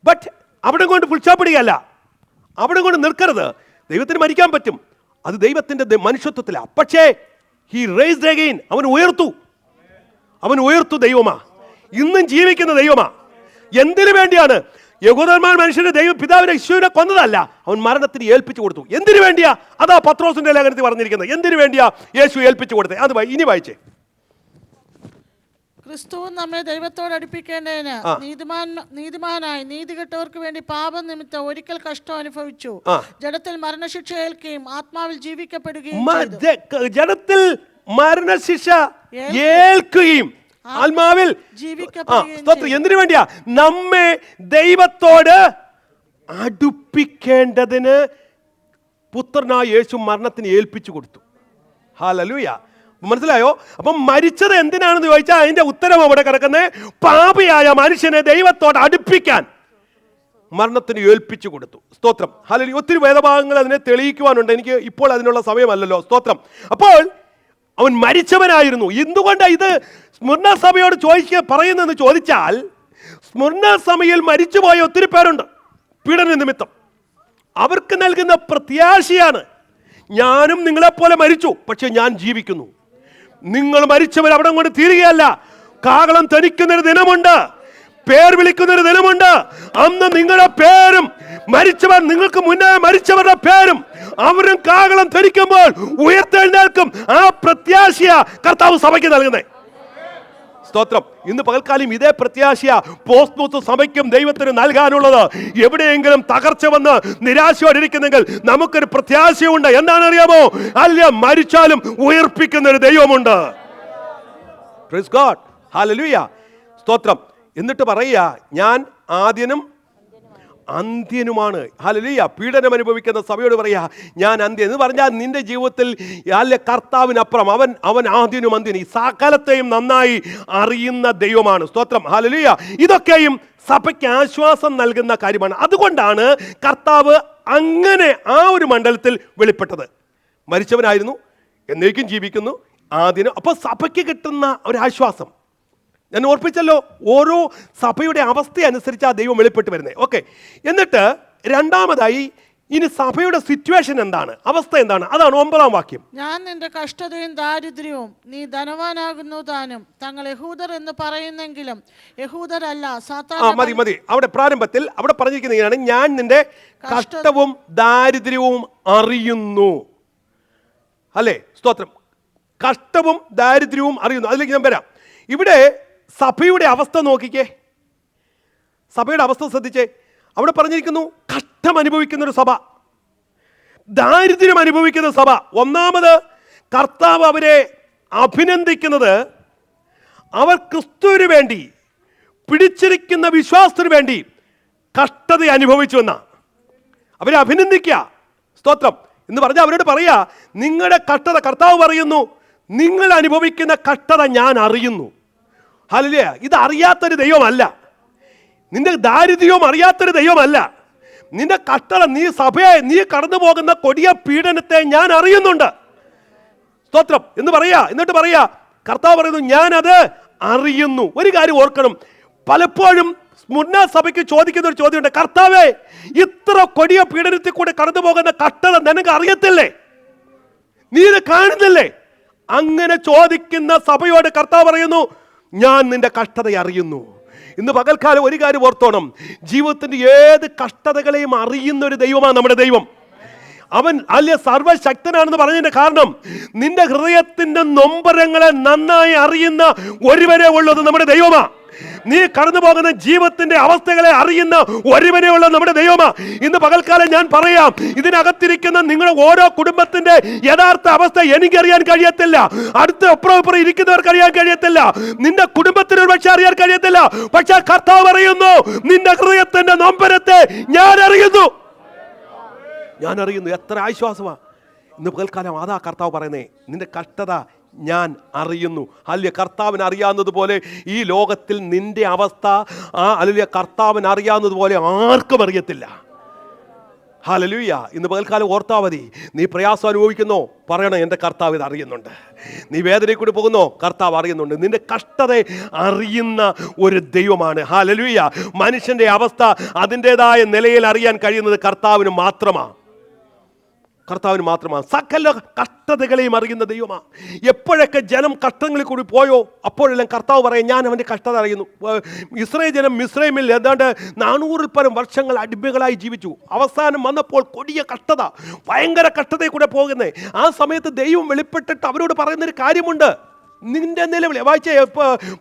[SPEAKER 1] But അവിടെ കൊണ്ട് ഫുൾച്ചാപ്പിടുകയല്ല, അവിടെ കൊണ്ട് നിൽക്കരുത്. ദൈവത്തിന് മരിക്കാൻ പറ്റും, അത് ദൈവത്തിൻ്റെ മനുഷ്യത്വത്തിലാണ്. പക്ഷേ ഹി റൈസ്ഡ് അഗെയിൻ, അവൻ ഉയർത്തു ദൈവമാ, ഇന്നും ജീവിക്കുന്ന ദൈവമാ. എന്തിനു വേണ്ടിയാണ്? യഹൂദന്മാർ മനുഷ്യന്റെ പിതാവിനെ യേശുവിനെ കൊന്നതല്ല, അവൻ മരണത്തിന് ഏൽപ്പിച്ചു കൊടുത്തു. എന്തിനു വേണ്ടിയാ? അതാ പത്രോസിന്റെ ലേഖനത്തിൽ പറഞ്ഞിരിക്കുന്നത്. എന്തിനു വേണ്ടിയാ യേശു ഏൽപ്പിച്ചു കൊടുത്തത്? അത് ഇനി വായിച്ചേ.
[SPEAKER 2] ക്രിസ്തു നമ്മെ ദൈവത്തോട് അടുപ്പിക്കേണ്ടതിന് നീതിമാനായി നീതികെട്ടവർക്ക് വേണ്ടി പാപനിമിത്തം ഒരിക്കൽ കഷ്ടം അനുഭവിച്ചു. ജഡത്തിൽ മരണശിക്ഷ ഏൽക്കുകയും ആത്മാവിൽ ജീവിക്കപ്പെടുകയും
[SPEAKER 1] ജഡത്തിൽ മരണശിക്ഷ ഏൽക്കുകയും ആത്മാവിൽ ജീവിക്കപ്പെടുകയും. എന്തിനു വേണ്ടിയാ? നമ്മെ ദൈവത്തോട് അടുപ്പിക്കേണ്ടതിന് പുത്രനായ യേശു മരണത്തിന് ഏൽപ്പിച്ചു കൊടുത്തു. ഹല്ലേലൂയ. മനസ്സിലായോ? അപ്പം മരിച്ചത് എന്തിനാണെന്ന് ചോദിച്ചാൽ അതിന്റെ ഉത്തരം അവിടെ കിടക്കുന്നത്, പാപിയായ മനുഷ്യനെ ദൈവത്തോട് അടുപ്പിക്കാൻ മരണത്തിന് ഏൽപ്പിച്ചു കൊടുത്തു. സ്തോത്രം. ഹല്ലേലൂയ. ഒത്തിരി വേദഭാഗങ്ങൾ അതിനെ തെളിയിക്കുവാനുണ്ട്, എനിക്ക് ഇപ്പോൾ അതിനുള്ള സമയമല്ലല്ലോ. സ്തോത്രം. അപ്പോൾ അവൻ മരിച്ചവനായിരുന്നു. എന്തുകൊണ്ടാണ് ഇത് സ്മുർണ സഭയോട് പറയുന്നതെന്ന് ചോദിച്ചാൽ, സ്മുർണ സഭയിൽ മരിച്ചുപോയ ഒത്തിരി പേരുണ്ട് പീഡന നിമിത്തം. അവർക്ക് നൽകുന്ന പ്രത്യാശയാണ്, ഞാനും നിങ്ങളെപ്പോലെ മരിച്ചു, പക്ഷെ ഞാൻ ജീവിക്കുന്നു. നിങ്ങൾ മരിച്ചവർ അവിടെ കൊണ്ട് തീരുകയല്ല. കാഹളം ധനിക്കുന്നൊരു ദിനമുണ്ട്, പേർ വിളിക്കുന്നൊരു ദിനമുണ്ട്. അന്ന് നിങ്ങളുടെ പേരും മരിച്ചവർ, നിങ്ങൾക്ക് മുന്നേ മരിച്ചവരുടെ പേരും അവരും കാഹളം ധരിക്കുമ്പോൾ ഉയർത്തെഴുന്നേൽക്കും. ആ പ്രത്യാശയ കർത്താവ് സഭയ്ക്ക് നൽകുന്നത്. സ്തോത്രം. ഇന്ന് പകൽക്കാലം ഇതേ പ്രത്യാശയ പോസ്റ്റ്മൂത്ത് സഭയ്ക്കും ദൈവത്തിന് നൽകാനുള്ളത്. എവിടെയെങ്കിലും തകർച്ച വന്ന് നിരാശയോടിരിക്കുന്നെങ്കിൽ നമുക്കൊരു പ്രത്യാശയുണ്ട്. എന്താണെന്നറിയാമോ? അല്ല, മരിച്ചാലും ഉയർപ്പിക്കുന്ന ഒരു ദൈവമുണ്ട്. Praise God. ഹല്ലേലൂയ. സ്തോത്രം. എന്നിട്ട് പറയുക, ഞാൻ ആദ്യനും അന്ത്യനുമാണ്. ഹല്ലേലൂയ. പീഡനം അനുഭവിക്കുന്ന സഭയോട് പറയാ, ഞാൻ അന്ത്യൻ എന്ന് പറഞ്ഞാൽ നിന്റെ ജീവിതത്തിൽ അല്ല, കർത്താവിനപ്പുറം അവൻ ആദ്യനും അന്ത്യനും, ഈ സകലത്തെയും നന്നായി അറിയുന്ന ദൈവമാണ്. സ്തോത്രം. ഹല്ലേലൂയ. ഇതൊക്കെയും സഭയ്ക്ക് ആശ്വാസം നൽകുന്ന കാര്യമാണ്. അതുകൊണ്ടാണ് കർത്താവ് അങ്ങനെ ആ ഒരു മണ്ഡലത്തിൽ വെളിപ്പെട്ടത്. മരിച്ചവനായിരുന്നു, എന്നേക്കും ജീവിക്കുന്നു, ആദ്യനും. അപ്പോൾ സഭയ്ക്ക് കിട്ടുന്ന ഒരു ആശ്വാസം ഞാൻ ഓർപ്പിച്ചല്ലോ. ഓരോ സഭയുടെ അവസ്ഥ അനുസരിച്ച് ആ ദൈവം വെളിപ്പെട്ട് വരുന്നത്. ഓക്കെ. എന്നിട്ട് രണ്ടാമതായി ഇനി സഭയുടെ സിറ്റുവേഷൻ എന്താണ്, അവസ്ഥ എന്താണ്? അതാണ് 9-ാം വാക്യം.
[SPEAKER 2] ഞാൻ നിന്റെ കഷ്ടതയും ദാരിദ്ര്യവും നീ ധനവാനാകുന്നു താനും തങ്ങൾ യഹൂദർ എന്ന് പറയുന്നെങ്കിലും യഹൂദരല്ല,
[SPEAKER 1] മതി. അവിടെ പ്രാരംഭത്തിൽ അവിടെ പറഞ്ഞിരിക്കുന്നതാണ്, ഞാൻ നിന്റെ കഷ്ടവും ദാരിദ്ര്യവും അറിയുന്നു. അല്ലേ? സ്തോത്രം. കഷ്ടവും ദാരിദ്ര്യവും അറിയുന്നു. അതിലേക്ക് ഞാൻ വരാം. ഇവിടെ സഭയുടെ അവസ്ഥ നോക്കിക്കേ, സഭയുടെ അവസ്ഥ ശ്രദ്ധിച്ചേ. അവിടെ പറഞ്ഞിരിക്കുന്നു, കഷ്ടം അനുഭവിക്കുന്ന ഒരു സഭ, ദാരിദ്ര്യം അനുഭവിക്കുന്ന സഭ. ഒന്നാമത് കർത്താവ് അവരെ അഭിനന്ദിക്കുന്നത്, അവർ ക്രിസ്തുവിന് വേണ്ടി, പിടിച്ചിരിക്കുന്ന വിശ്വാസത്തിന് വേണ്ടി കഷ്ടത അനുഭവിച്ചു എന്നാ അവരെ അഭിനന്ദിക്കുക. സ്തോത്രം. എന്ന് പറഞ്ഞാൽ അവരോട് പറയാ, നിങ്ങളുടെ കഷ്ടത, കർത്താവ് പറയുന്നു, നിങ്ങൾ അനുഭവിക്കുന്ന കഷ്ടത ഞാൻ അറിയുന്നു. ഹല്ലേലൂയ. ഇത് അറിയാത്തൊരു ദൈവമല്ല, നിന്റെ ദാരിദ്ര്യവും അറിയാത്തൊരു ദൈവമല്ല. നിന്റെ കഷ്ടത, നീ സഭയെ, നീ കടന്നു പോകുന്ന കൊടിയ പീഡനത്തെ ഞാൻ അറിയുന്നുണ്ട്. സ്തോത്രം. എന്ന് പറയാ. എന്നിട്ട് പറയാ, കർത്താവ് പറയുന്നു, ഞാനത് അറിയുന്നു. ഒരു കാര്യം ഓർക്കണം, പലപ്പോഴും സ്മുർണ സഭയ്ക്ക് ചോദിക്കുന്ന ഒരു ചോദ്യമുണ്ട്, കർത്താവേ, ഇത്ര കൊടിയ പീഡനത്തിൽ കൂടെ കടന്നു പോകുന്ന കഷ്ടത നിനക്ക് അറിയത്തില്ലേ? നീ ഇത് കാണുന്നില്ലേ? അങ്ങനെ ചോദിക്കുന്ന സഭയോട് കർത്താവ് പറയുന്നു, ഞാൻ നിന്റെ കഷ്ടത അറിയുന്നു. ഇന്ന് പകൽക്കാലം ഒരു കാര്യം ഓർത്തോണം, ജീവിതത്തിന്റെ ഏത് കഷ്ടതകളെയും അറിയുന്ന ഒരു ദൈവമാണ് നമ്മുടെ ദൈവം. അവൻ അല്ലെ സർവശക്തനാണെന്ന് പറഞ്ഞതിന്റെ കാരണം, നിന്റെ ഹൃദയത്തിന്റെ നൊമ്പരങ്ങളെ നന്നായി അറിയുന്ന ഒരുവരെ ഉള്ളത് നമ്മുടെ ദൈവമാ. നീ കടന്നു പോകുന്ന ജീവിതത്തിന്റെ അവസ്ഥകളെ അറിയുന്ന ഒരുവനെ ഉള്ള നമ്മുടെ ദൈവമാ. ഇന്ന് പകൽക്കാലം ഞാൻ പറയാം, ഇതിനകത്തിരിക്കുന്ന നിങ്ങളുടെ ഓരോ കുടുംബത്തിന്റെ യഥാർത്ഥ അവസ്ഥ എനിക്കറിയാൻ കഴിയത്തില്ല, അടുത്ത അപ്പുറം ഇരിക്കുന്നവർക്ക് അറിയാൻ കഴിയത്തില്ല, നിന്റെ കുടുംബത്തിന് ഒരു പക്ഷെ അറിയാൻ കഴിയത്തില്ല. പക്ഷെ കർത്താവ് പറയുന്നു, നിന്റെ ഹൃദയത്തിന്റെ നൊമ്പരത്തെ ഞാൻ അറിയുന്നു. എത്ര ആശ്വാസമാ ഇന്ന് പകൽക്കാലം. അതാ കർത്താവ് പറയുന്നേ, നിന്റെ കഷ്ടത ഞാൻ അറിയുന്നു. അല്ലെ, കർത്താവിന് അറിയാവുന്നതുപോലെ ഈ ലോകത്തിൽ നിന്റെ അവസ്ഥ അല്ലെ കർത്താവിന് അറിയാവുന്നതുപോലെ ആർക്കും അറിയത്തില്ല. ഹല്ലേലൂയ. ഇന്ന് പകൽക്കാലം ഓർത്താ മതി, നീ പ്രയാസം അനുഭവിക്കുന്നോ, പറയണം എൻ്റെ കർത്താവ് ഇത് അറിയുന്നുണ്ട്. നീ വേദനയിൽ കൂടി പോകുന്നോ, കർത്താവ് അറിയുന്നുണ്ട്. നിന്റെ കഷ്ടത അറിയുന്ന ഒരു ദൈവമാണ്. ഹല്ലേലൂയ. മനുഷ്യന്റെ അവസ്ഥ അതിൻ്റെതായ നിലയിൽ അറിയാൻ കഴിയുന്നത് കർത്താവിന് മാത്രമാണ്. സകല കഷ്ടതകളെയും അറിയുന്ന ദൈവമാണ്. എപ്പോഴൊക്കെ ജനം കഷ്ടങ്ങളിൽ കൂടി പോയോ അപ്പോഴെല്ലാം കർത്താവ് പറയും, ഞാൻ അവൻ്റെ കഷ്ടത അറിയുന്നു. ഇസ്രായേൽ ജനം മിസ്രൈമിൽ ഏതാണ്ട് 400 പരം വർഷങ്ങൾ അടിമകളായി ജീവിച്ചു. അവസാനം വന്നപ്പോൾ കൊടിയ കഷ്ടത, ഭയങ്കര കഷ്ടതയിൽ കൂടെ പോകുന്നേ. ആ സമയത്ത് ദൈവം വെളിപ്പെട്ടിട്ട് അവരോട് പറയുന്നൊരു കാര്യമുണ്ട്, നിന്റെ നിലവിളി. വായിച്ചേ,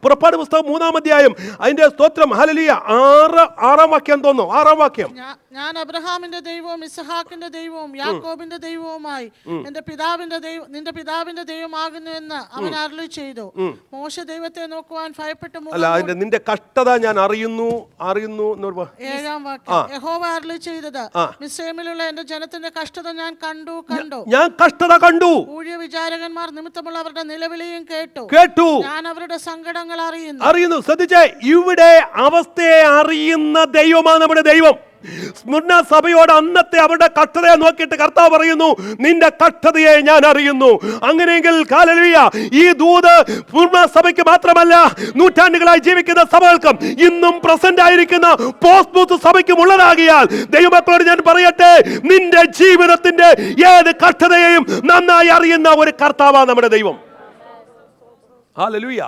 [SPEAKER 1] പുറപ്പാട് പുസ്തകം 3-ാം അധ്യായം അതിന്റെ സ്തോത്രം. ഹല്ലേലൂയ. 6-ാം വാക്യം തോന്നുന്നു. 6-ാം വാക്യം.
[SPEAKER 2] ഞാൻ അബ്രഹാമിന്റെ ദൈവവും ഇസ്ഹാക്കിന്റെ ദൈവവും യാക്കോബിന്റെ ദൈവവുമായി നിന്റെ പിതാവിന്റെ ദൈവമാകുന്നു എന്ന് അവൻ അരുളി ചെയ്തു. മോശെ ദൈവത്തെ നോക്കുവാൻ ഭയപ്പെട്ടു.
[SPEAKER 1] അതിന്റെ നിന്റെ കഷ്ടത ഞാൻ അറിയുന്നു.
[SPEAKER 2] 7-ാം വാക്യം. യഹോവ അരുളി ചെയ്തത്, മിസ്രൈമിലുള്ള എന്റെ ജനത്തിന്റെ കഷ്ടത ഞാൻ കഷ്ടത കണ്ടു. ഊഴിയ വിചാരകന്മാർ നിമിത്തമുള്ള അവരുടെ നിലവിളിയും കേട്ടു. ഞാൻ അവരുടെ സങ്കടങ്ങൾ അറിയുന്നു.
[SPEAKER 1] ശ്രദ്ധിച്ചേ, ഇവിടെ അവസ്ഥയെ അറിയുന്ന ദൈവമാണ് നമ്മുടെ ദൈവം. സ്മുർന സഭയോട് അന്നത്തെ അവരുടെ കഷ്ടതയെ നോക്കിയിട്ട് കർത്താവ് പറയുന്നു, നിന്റെ കഷ്ടതയെ ഞാൻ അറിയുന്നു. അങ്ങനെയെങ്കിൽ ഹല്ലേലൂയ, ഈ ദൂത് സ്മുർന സഭയ്ക്ക് മാത്രമല്ല, നൂറ്റാണ്ടുകളായി ജീവിക്കുന്ന സഭകൾക്കും ഇന്നും പ്രസന്റ് ആയിരിക്കുന്ന പോസ്റ്റ് സഭയ്ക്കും ഉള്ളതാകിയാൽ ദൈവമക്കളോട് ഞാൻ പറയട്ടെ, നിന്റെ ജീവിതത്തിന്റെ ഏത് കഷ്ടതയെയും നന്നായി അറിയുന്ന ഒരു കർത്താവാണ് നമ്മുടെ ദൈവം. ഹല്ലേലൂയ.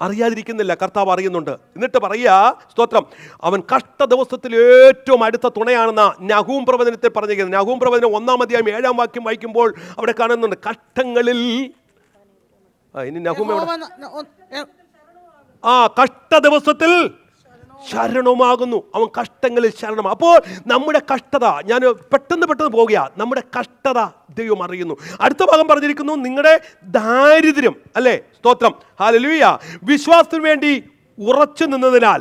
[SPEAKER 1] അറിയാതിരിക്കുന്നില്ല, കർത്താവ് അറിയുന്നുണ്ട്. എന്നിട്ട് പറയാ, സ്തോത്രം, അവൻ കഷ്ട ദിവസത്തിൽ ഏറ്റവും അടുത്ത തുണയാണെന്ന നഹൂം പ്രവചനത്തിൽ പറഞ്ഞിരിക്കുന്നത്. നഹൂം പ്രവചനം 1-ാം അധ്യായം 7-ാം വാക്യം വായിക്കുമ്പോൾ അവിടെ കാണുന്നുണ്ട്, കഷ്ടങ്ങളിൽ ഇനി നഹൂം കഷ്ട ദിവസത്തിൽ ശരണമാകുന്നു. അവൻ കഷ്ടങ്ങളിൽ ശരണം. അപ്പോൾ നമ്മുടെ കഷ്ടത, ഞാൻ പെട്ടെന്ന് പോകുക, നമ്മുടെ കഷ്ടത ദൈവം അറിയുന്നു. അടുത്ത ഭാഗം പറഞ്ഞിരിക്കുന്നു, നിങ്ങളുടെ ദാരിദ്ര്യം, അല്ലേ, സ്തോത്രം, ഹല്ലേലൂയ, വിശ്വാസത്തിന് വേണ്ടി ഉറച്ചു നിന്നതിനാൽ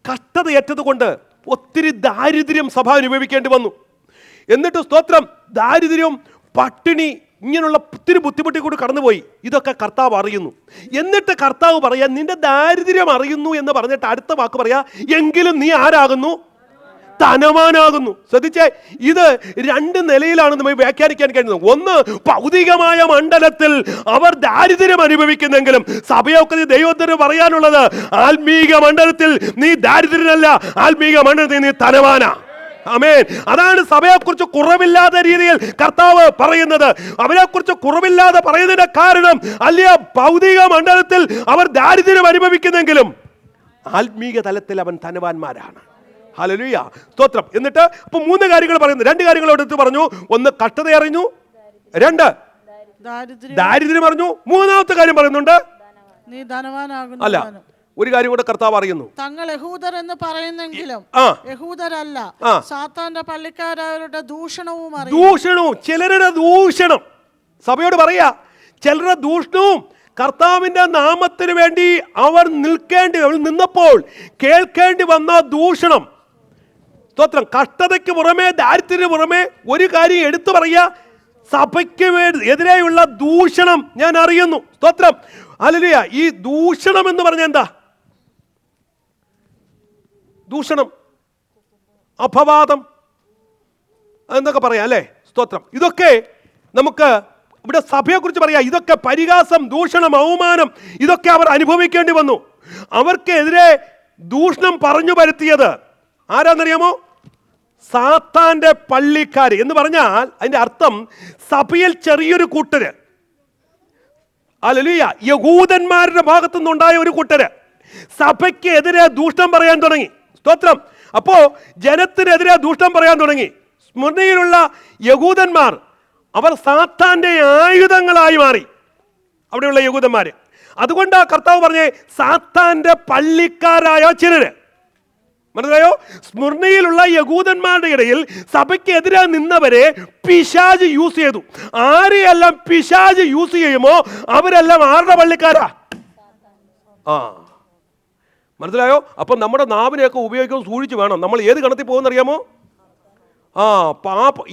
[SPEAKER 1] കഷ്ടത ഏറ്റതുകൊണ്ട് ഒത്തിരി ദാരിദ്ര്യം സഭ അനുഭവിക്കേണ്ടി വന്നു. എന്നിട്ട് സ്തോത്രം, ദാരിദ്ര്യം, പട്ടിണി, ഇങ്ങനെയുള്ള ഒത്തിരി ബുദ്ധിമുട്ടി കൂടി കടന്നുപോയി. ഇതൊക്കെ കർത്താവ് അറിയുന്നു. എന്നിട്ട് കർത്താവ് പറയാ, നിന്റെ ദാരിദ്ര്യം അറിയുന്നു എന്ന് പറഞ്ഞിട്ട് അടുത്ത വാക്ക് പറയാ, എങ്കിലും നീ ആരാകുന്നു? ധനവാനാകുന്നു. ശ്രദ്ധിച്ചേ, ഇത് 2 നിലയിലാണ് നമ്മൾ വ്യാഖ്യാനിക്കാൻ കഴിയുന്നത്. ഒന്ന്, ഭൗതികമായ മണ്ഡലത്തിൽ അവർ ദാരിദ്ര്യം അനുഭവിക്കുന്നെങ്കിലും സഭയൊക്കെ ദൈവത്തിന് പറയാനുള്ളത്, ആത്മീക മണ്ഡലത്തിൽ നീ ദാരിദ്ര്യനല്ല, ആത്മീക മണ്ഡലത്തിൽ നീ ധനവാനാ. ആമേൻ. അതാണ് സഭയെക്കുറിച്ച് കുറവില്ലാത്ത രീതിയിൽ കർത്താവ് പറയുന്നത്. അവരെക്കുറിച്ച് കുറവില്ലാതെ പറയുന്നതിന്റെ കാരണം, അല്ല, ഭൗതിക മണ്ഡലത്തിൽ അവർ ദാരിദ്ര്യം അനുഭവിക്കുന്നെങ്കിലും ആത്മീക തലത്തിൽ അവൻ ധനവാന്മാരാണ്. ഹല്ലേലൂയ, സ്തോത്രം. എന്നിട്ട് ഇപ്പൊ 3 കാര്യങ്ങൾ പറയുന്നു. 2 കാര്യങ്ങൾ എടുത്ത് പറഞ്ഞു. ഒന്ന്, കഷ്ടത അറിഞ്ഞു. 2, ദാരിദ്ര്യം അറിഞ്ഞു. 3-ാമത്തെ കാര്യം പറയുന്നുണ്ട്,
[SPEAKER 2] നീ ധനവാനാകുന്നു.
[SPEAKER 1] അല്ല, ഒരു കാര്യം കൂടെ കർത്താവ് അറിയുന്നു.
[SPEAKER 2] തങ്ങൾ യഹൂദർ എന്ന് പറയുന്നെങ്കിലും യഹൂദരല്ല, സാത്താന്റെ പള്ളിക്കാരവരുടെ ദൂഷണവും.
[SPEAKER 1] ചിലരുടെ ദൂഷണം സഭയോട് പറയാ. ചിലരുടെ ദൂഷണവും കർത്താവിന്റെ നാമത്തിന് വേണ്ടി അവർ നിന്നപ്പോൾ കേൾക്കേണ്ടി വന്ന ദൂഷണം. സ്തോത്രം. കഷ്ടതയ്ക്ക് പുറമെ, ദാരിദ്ര്യത്തിന് പുറമെ ഒരു കാര്യം എടുത്തു പറയാ, സഭയ്ക്ക് എതിരെയുള്ള ദൂഷണം ഞാൻ അറിയുന്നു. സ്തോത്രം, ഹല്ലേലൂയ. ഈ ദൂഷണം എന്ന് പറഞ്ഞ എന്താ? ദൂഷണം, അപവാദം എന്നൊക്കെ പറയാം, അല്ലേ, സ്തോത്രം. ഇതൊക്കെ നമുക്ക് ഇവിടെ സഭയെക്കുറിച്ച് പറയാം. ഇതൊക്കെ പരിഹാസം, ദൂഷണം, അവമാനം, ഇതൊക്കെ അവർ അനുഭവിക്കേണ്ടി വന്നു. അവർക്കെതിരെ ദൂഷണം പറഞ്ഞു വരുത്തിയത് ആരാന്നറിയാമോ? സാത്താന്റെ പള്ളിക്കാർ എന്ന് പറഞ്ഞാൽ അതിന്റെ അർത്ഥം സഭയിൽ ചെറിയൊരു കൂട്ടര്, ഹല്ലേലൂയ. യഹൂദന്മാരുടെ ഭാഗത്തു നിന്നുണ്ടായ ഒരു കൂട്ടര് സഭയ്ക്ക് എതിരെ ദൂഷണം പറയാൻ തുടങ്ങി. സ്തോത്രം. അപ്പോ ജനത്തിനെതിരെ ദൂഷണം പറയാൻ തുടങ്ങി. സ്മൃതിയിലുള്ള യഹൂദന്മാർ അവർ സാത്താന്റെ ആയുധങ്ങളായി മാറി, അവിടെയുള്ള യഹൂദന്മാര്. അതുകൊണ്ട് ആ കർത്താവ് പറഞ്ഞേ, സാത്താന്റെ പള്ളിക്കാരായ ചിലര്. മനസ്സിലായോ? സ്മൃതിയിലുള്ള യഹൂദന്മാരുടെ ഇടയിൽ സഭയ്ക്കെതിരെ നിന്നവരെ പിശാച് യൂസ് ചെയ്തു. ആരെയെല്ലാം പിശാച് യൂസ് ചെയ്യുമോ അവരെല്ലാം ആരുടെ പള്ളിക്കാരാ? ആ, മനസ്സിലായോ? അപ്പൊ നമ്മുടെ നാവിനെയൊക്കെ ഉപയോഗിക്കുമ്പോൾ സൂക്ഷിച്ച് വേണം. നമ്മൾ ഏത് ഗണത്തിൽ പോകുമെന്നറിയാമോ?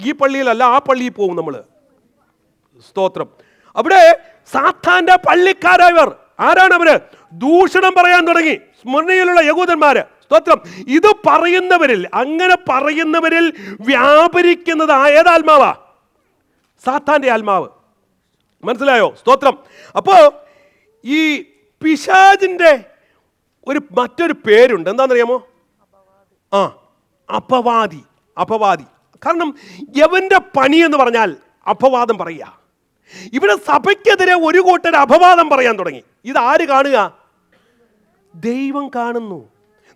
[SPEAKER 1] ഈ പള്ളിയിലല്ല, ആ പള്ളിയിൽ പോകും നമ്മൾ. സ്തോത്രം. അവിടെ സാത്താന്റെ പള്ളിക്കാരായവർ ആരാണ്? അവര് ദൂഷണം പറയാൻ തുടങ്ങി, സ്മൃതിയിലുള്ള യഹൂദന്മാര്. സ്തോത്രം. ഇത് പറയുന്നവരിൽ, അങ്ങനെ പറയുന്നവരിൽ വ്യാപരിക്കുന്നത് ഏതാത്മാവാ? സാത്താന്റെ ആത്മാവ്. മനസ്സിലായോ? സ്തോത്രം. അപ്പോ ഈ പിശാചിന്റെ മറ്റൊരു പേരുണ്ട്. എന്താണെന്നറിയാമോ? അപവാദി. അപവാദി. കാരണം യവന്റെ പണി എന്ന് പറഞ്ഞാൽ അപവാദം പറയുക. ഇവിടെ സഭയ്ക്കെതിരെ ഒരു കൂട്ടർ അപവാദം പറയാൻ തുടങ്ങി. ഇത് ആര് കാണുക? ദൈവം കാണുന്നു.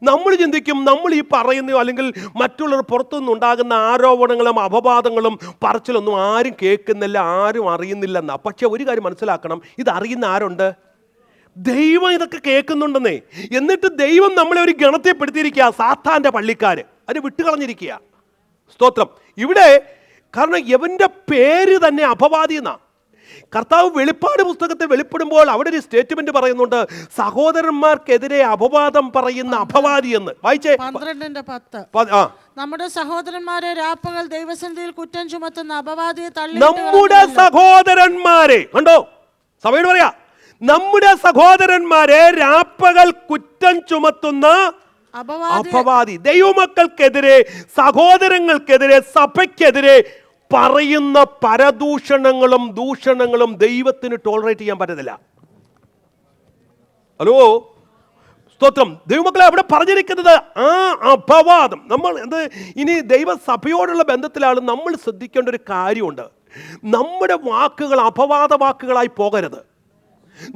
[SPEAKER 1] നമ്മൾ ചിന്തിക്കും, നമ്മൾ ഈ പറയുന്നയോ അല്ലെങ്കിൽ മറ്റുള്ളവർ പുറത്തുനിന്നുണ്ടാകുന്ന ആരോപണങ്ങളും അപവാദങ്ങളും പറച്ചിലൊന്നും ആരും കേൾക്കുന്നില്ല, ആരും അറിയുന്നില്ലെന്നാ. പക്ഷെ ഒരു കാര്യം മനസ്സിലാക്കണം, ഇത് അറിയുന്ന ആരുണ്ട്? ദൈവം ഇതൊക്കെ കേൾക്കുന്നുണ്ടെന്നേ. എന്നിട്ട് ദൈവം നമ്മളെ ഒരു ഗണത്തെപ്പെടുത്തിയിരിക്കുക, സാത്താന്റെ പള്ളിക്കാര്. അത് വിട്ടുകളഞ്ഞിരിക്കുക. സ്തോത്രം. ഇവിടെ കാരണം യവന്റെ പേര് തന്നെ അപവാദി എന്നാ. കർത്താവ് വെളിപ്പാട് പുസ്തകത്തെ വെളിപ്പെടുമ്പോൾ അവിടെ ഒരു സ്റ്റേറ്റ്മെന്റ് പറയുന്നുണ്ട്, സഹോദരന്മാർക്കെതിരെ അപവാദം പറയുന്ന അപവാദി എന്ന്. വായിച്ചേ
[SPEAKER 2] 12:10. നമ്മുടെ സഹോദരന്മാരെ രാപ്പകൽ ദൈവസന്നിധിയിൽ കുറ്റം ചുമത്തുന്ന അപവാദിയെ തള്ളി.
[SPEAKER 1] നമ്മുടെ സഹോദരന്മാരെ കണ്ടോ? സഭയോട് പറയാ, നമ്മുടെ സഹോദരന്മാരെ രാപ്പകൽ കുറ്റം ചുമത്തുന്ന അപവാദി. ദൈവമക്കൾക്കെതിരെ, സഹോദരങ്ങൾക്കെതിരെ, സഭയ്ക്കെതിരെ പറയുന്ന പരദൂഷണങ്ങളും ദൂഷണങ്ങളും ദൈവത്തിന് ടോളറേറ്റ് ചെയ്യാൻ പറ്റത്തില്ല. ഹലോ, സ്തോത്രം. ദൈവമക്കളെ അവിടെ പറഞ്ഞിരിക്കുന്നത് ആ അപവാദം. നമ്മൾ ഇനി ദൈവസഭയോടുള്ള ബന്ധത്തിലാണ് നമ്മൾ ശ്രദ്ധിക്കേണ്ട ഒരു കാര്യമുണ്ട്. നമ്മുടെ വാക്കുകൾ അപവാദ വാക്കുകളായി പോകരുത്.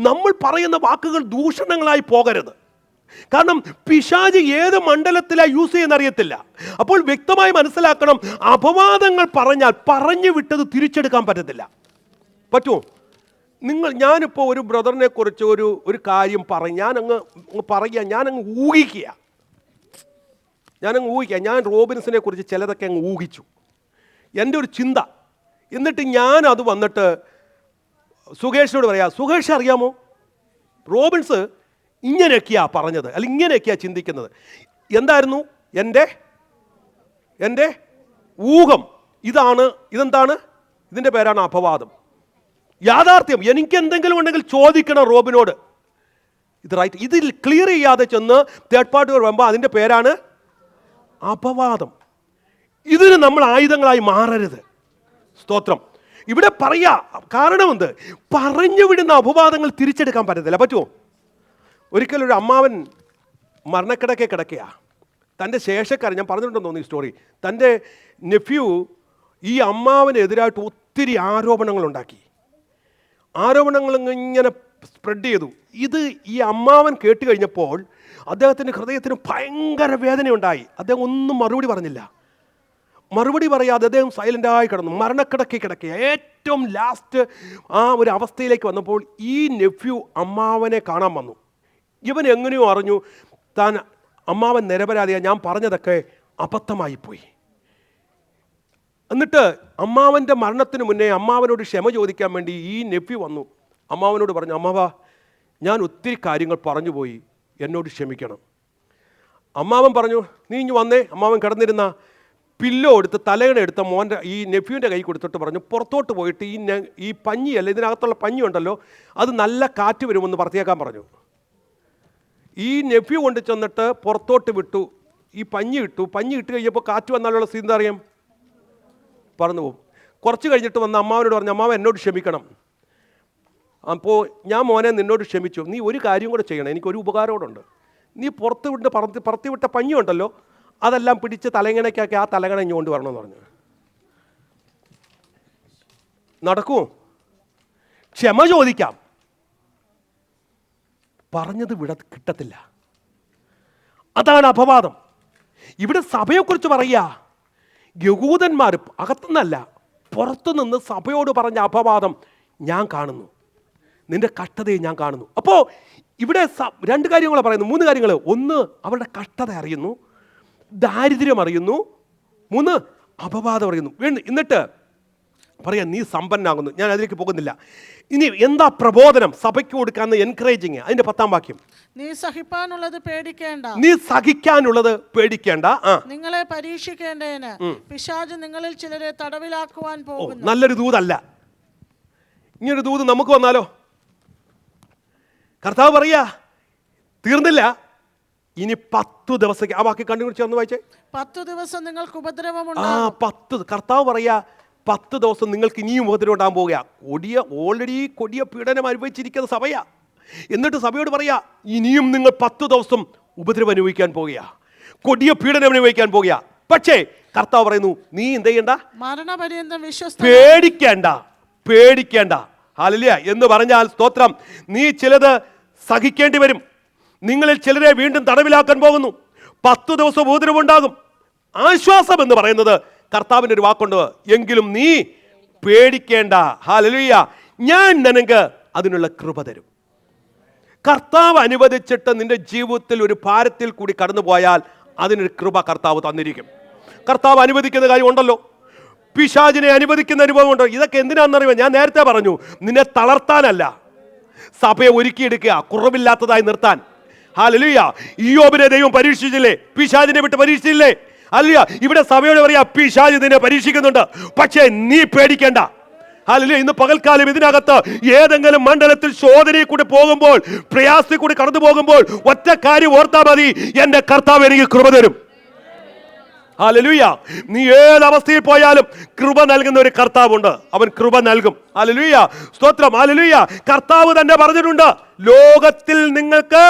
[SPEAKER 1] നമ്മൾ പറയുന്ന വാക്കുകൾ ദൂഷണങ്ങളായി പോകരുത്. കാരണം പിശാച് ഏത് മണ്ഡലത്തിലാണ് യൂസ് ചെയ്യുന്ന അറിയത്തില്ല. അപ്പോൾ വ്യക്തമായി മനസ്സിലാക്കണം, അപവാദങ്ങൾ പറഞ്ഞാൽ പറഞ്ഞു വിട്ടത് തിരിച്ചെടുക്കാൻ പറ്റത്തില്ല. പറ്റുമോ? ഞാനിപ്പോൾ ഒരു ബ്രദറിനെ കുറിച്ച് ഒരു കാര്യം പറയും, ഞാനങ്ങ് ഊഹിക്കുക. ഞാൻ റോബിൻസിനെ കുറിച്ച് ചിലതൊക്കെ അങ്ങ് ഊഹിച്ചു, എൻ്റെ ഒരു ചിന്ത. എന്നിട്ട് ഞാൻ അത് വന്നിട്ട് സുകേഷിനോട് പറയാം, സുകേഷ് അറിയാമോ, റോബിൻസ് ഇങ്ങനെയൊക്കെയാ പറഞ്ഞത്, അല്ലെങ്കിൽ ഇങ്ങനെയൊക്കെയാ ചിന്തിക്കുന്നത്. എന്തായിരുന്നു എൻ്റെ ഊഹം? ഇതെന്താണ്? ഇതിൻ്റെ പേരാണ് അപവാദം. യാഥാർത്ഥ്യം എനിക്ക് എന്തെങ്കിലും ഉണ്ടെങ്കിൽ ചോദിക്കണം റോബിനോട്. ഇത് റൈറ്റ്. ഇതിൽ ക്ലിയർ ചെയ്യാതെ ചെന്ന് തേർഡ് പാർട്ടി വരുമ്പോൾ അതിൻ്റെ പേരാണ് അപവാദം. ഇതിന് നമ്മൾ ആയുധങ്ങളായി മാറരുത്. സ്തോത്രം. ഇവിടെ പറയാ കാരണം എന്ത്? പറഞ്ഞു വിടുന്ന അപവാദങ്ങൾ തിരിച്ചെടുക്കാൻ പറ്റത്തില്ല. പറ്റുമോ? ഒരിക്കലൊരു അമ്മാവൻ മരണക്കിടക്കെ കിടക്കുക. തൻ്റെ ശേഷക്കാരൻ, ഞാൻ പറഞ്ഞിട്ടുണ്ടെന്ന് തോന്നുന്നു ഈ സ്റ്റോറി, തൻ്റെ നെഫ്യൂ ഈ അമ്മാവനെതിരായിട്ട് ഒത്തിരി ആരോപണങ്ങളുണ്ടാക്കി. ആരോപണങ്ങൾ ഇങ്ങനെ സ്പ്രെഡ് ചെയ്തു. ഇത് ഈ അമ്മാവൻ കേട്ട് കഴിഞ്ഞപ്പോൾ അദ്ദേഹത്തിൻ്റെ ഹൃദയത്തിന് ഭയങ്കര വേദനയുണ്ടായി. അദ്ദേഹം ഒന്നും മറുപടി പറഞ്ഞില്ല. മറുപടി പറയാതെ അദ്ദേഹം സൈലൻ്റായി കിടന്നു. മരണക്കിടക്കെ കിടക്കുക. ഏറ്റവും ലാസ്റ്റ് ആ ഒരു അവസ്ഥയിലേക്ക് വന്നപ്പോൾ ഈ നെഫ്യൂ അമ്മാവനെ കാണാൻ വന്നു. ഇവൻ എങ്ങനെയോ അറിഞ്ഞു താൻ അമ്മാവൻ നിരപരാധിയാണ്, ഞാൻ പറഞ്ഞതൊക്കെ അബദ്ധമായിപ്പോയി. എന്നിട്ട് അമ്മാവൻ്റെ മരണത്തിന് മുന്നേ അമ്മാവനോട് ക്ഷമ ചോദിക്കാൻ വേണ്ടി ഈ നെഫ്യൂ വന്നു. അമ്മാവനോട് പറഞ്ഞു, അമ്മാവാ, ഞാൻ ഒത്തിരി കാര്യങ്ങൾ പറഞ്ഞു പോയി, എന്നോട് ക്ഷമിക്കണം. അമ്മാവൻ പറഞ്ഞു, നീ ഇങ്ങ് വന്നേ. അമ്മാവൻ കിടന്നിരുന്ന പില്ലോ എടുത്ത് തലയണ എടുത്ത മോൻ്റെ ഈ നെഫ്യൂവിൻ്റെ കൈ കൊടുത്തിട്ട് പറഞ്ഞു, പുറത്തോട്ട് പോയിട്ട് ഈ പഞ്ഞിയല്ല, ഇതിനകത്തുള്ള പഞ്ഞി ഉണ്ടല്ലോ, അത് നല്ല കാറ്റ് വരുമെന്ന് പറത്തിയേക്കാൻ പറഞ്ഞു. ഈ നെഫ്യൂ കൊണ്ട് ചെന്നിട്ട് പുറത്തോട്ട് വിട്ടു. ഈ പഞ്ഞി ഇട്ടു. പഞ്ഞി ഇട്ട് കഴിഞ്ഞപ്പോൾ കാറ്റ് വന്നാലുള്ള സ്ഥിതി എന്താ അറിയാം? പറന്നു പോകും. കുറച്ച് കഴിഞ്ഞിട്ട് വന്ന് അമ്മാവനോട് പറഞ്ഞു, അമ്മാവൻ എന്നോട് ക്ഷമിക്കണം. അപ്പോൾ ഞാൻ മോനെ നിന്നോട് ക്ഷമിച്ചു. നീ ഒരു കാര്യം കൂടെ ചെയ്യണം, എനിക്കൊരു ഉപകാരമോടുണ്ട്. നീ പറത്തിവിട്ട പഞ്ഞി ഉണ്ടല്ലോ, അതെല്ലാം പിടിച്ച് തലങ്ങണയ്ക്കാക്കി ആ തലങ്ങണ ഇങ്ങോട്ട് വരണമെന്ന് പറഞ്ഞു. നടക്കുമോ? ക്ഷമ ചോദിക്കാം, പറഞ്ഞത് കിട്ടത്തില്ല. അതാണ് അപവാദം. ഇവിടെ സഭയെക്കുറിച്ച് പറയുക, യഹൂദന്മാർ അകത്തുനിന്നല്ല പുറത്തുനിന്ന് സഭയോട് പറഞ്ഞ അപവാദം ഞാൻ കാണുന്നു, നിന്റെ കഷ്ടതയെ ഞാൻ കാണുന്നു. അപ്പോൾ ഇവിടെ രണ്ട് കാര്യങ്ങളാണ് പറയുന്നത്, മൂന്ന് കാര്യങ്ങൾ. ഒന്ന്, അവരുടെ കഷ്ടത അറിയുന്നു, ദാരിദ്ര്യം അറിയുന്നു, മൂന്ന്, അപവാദം അറിയുന്നു. എന്നിട്ട് പറയാം നീ സമ്പന്നാകുന്നു. ഞാൻ അതിലേക്ക് പോകുന്നില്ല. ഇനി എന്താ പ്രബോധനം സഭയ്ക്ക് കൊടുക്കാന്ന് എൻകറേജിങ്? അതിന്റെ 10-ാം വാക്യം,
[SPEAKER 2] നീ സഹിപ്പാനുള്ളത് പേടിക്കേണ്ട,
[SPEAKER 1] നീ സഹിക്കാനുള്ളത് പേടിക്കേണ്ട,
[SPEAKER 2] നിങ്ങളെ പരീക്ഷിക്കേണ്ടതിന് പിശാച് നിങ്ങളിൽ ചിലരെ തടവിലാക്കുവാൻ പോകുന്നു.
[SPEAKER 1] നല്ലൊരു ദൂതല്ല. ഇങ്ങനൊരു ദൂത് നമുക്ക് വന്നാലോ? കർത്താവ് പറയാ തീർന്നില്ല, ഇനി 10 ദിവസം. ആ വാക്യം കണ്ടുപിടിച്ച് ചേർന്ന് വായിച്ചേ.
[SPEAKER 2] 10 ദിവസം നിങ്ങൾക്ക് ഉപദ്രവമുണ്ടാകും.
[SPEAKER 1] 10 കർത്താവ് പറയാ 10 ദിവസം നിങ്ങൾക്ക് ഇനിയും ഉപദ്രവം ഉണ്ടാകാൻ പോവുക. ഓൾറെഡി കൊടിയ പീഡനം അനുഭവിച്ചിരിക്കുന്ന സഭയാ. എന്നിട്ട് സഭയോട് പറയാ ഇനിയും നിങ്ങൾ 10 ദിവസം ഉപദ്രവം അനുഭവിക്കാൻ പോകുക, കൊടിയ പീഡനം അനുഭവിക്കാൻ പോകുക. പക്ഷേ കർത്താവ് പറയുന്നു നീ എന്ത് ചെയ്യണ്ട,
[SPEAKER 2] മരണപര്യന്തം
[SPEAKER 1] പേടിക്കേണ്ട. ഹല്ലേലൂയ എന്ന് പറഞ്ഞാൽ സ്തോത്രം, നീ ചിലത് സഹിക്കേണ്ടി വരും. നിങ്ങളിൽ ചിലരെ വീണ്ടും തടവിലാക്കാൻ പോകുന്നു. 10 ദിവസം ഉപദ്രവം ഉണ്ടാകും. ആശ്വാസം എന്ന് പറയുന്നത് കർത്താവിൻ്റെ ഒരു വാക്കുണ്ട്, എങ്കിലും നീ പേടിക്കേണ്ട. ഹല്ലേലൂയ, ഞാൻ നിനക്ക് അതിനുള്ള കൃപ തരും. കർത്താവ് അനുവദിച്ചിട്ട് നിന്റെ ജീവിതത്തിൽ ഒരു ഭാരത്തിൽ കൂടി കടന്നു പോയാൽ അതിനൊരു കൃപ കർത്താവ് തന്നിരിക്കും. കർത്താവ് അനുവദിക്കുന്ന കാര്യം ഉണ്ടല്ലോ, പിശാചിനെ അനുവദിക്കുന്ന അനുഭവമുണ്ടോ. ഇതൊക്കെ എന്തിനാണെന്നറിയുമോ? ഞാൻ നേരത്തെ പറഞ്ഞു, നിന്നെ തളർത്താനല്ല, സഭയെ ഒരുക്കിയെടുക്കുക, കുറവില്ലാത്തതായി നിർത്താൻ. ഹല്ലേലൂയ, ഇയ്യോബിനെ ദൈവം പരീക്ഷിച്ചില്ലേ? പിശാചിനെ വിട്ട് പരീക്ഷിച്ചില്ലേ? ഹല്ലേലൂയ, ഇവിടെ സഭയോട് പറയാ പിശാച് നിന്നെ പരീക്ഷിക്കുന്നുണ്ട്, പക്ഷേ നീ പേടിക്കേണ്ട. ഹല്ലേലൂയ, ഇന്ന് പകൽക്കാലം ഇതിനകത്ത് ഏതെങ്കിലും മണ്ഡലത്തിൽ ശോധനയിൽ കൂടി പോകുമ്പോൾ, പ്രയാസത്തിൽ കൂടി കടന്നു പോകുമ്പോൾ ഒറ്റ കാര്യം ഓർത്താൽ മതി, എന്റെ കർത്താവ് എനിക്ക് കൃപ തരും. ഹല്ലേലൂയ, നീ ഏത് അവസ്ഥയിൽ പോയാലും കൃപ നൽകുന്ന ഒരു കർത്താവുണ്ട്, അവൻ കൃപ നൽകും. ഹല്ലേലൂയ, സ്തോത്രം. ഹല്ലേലൂയ, കർത്താവ് തന്നെ പറഞ്ഞിട്ടുണ്ട്, ലോകത്തിൽ നിങ്ങൾക്ക്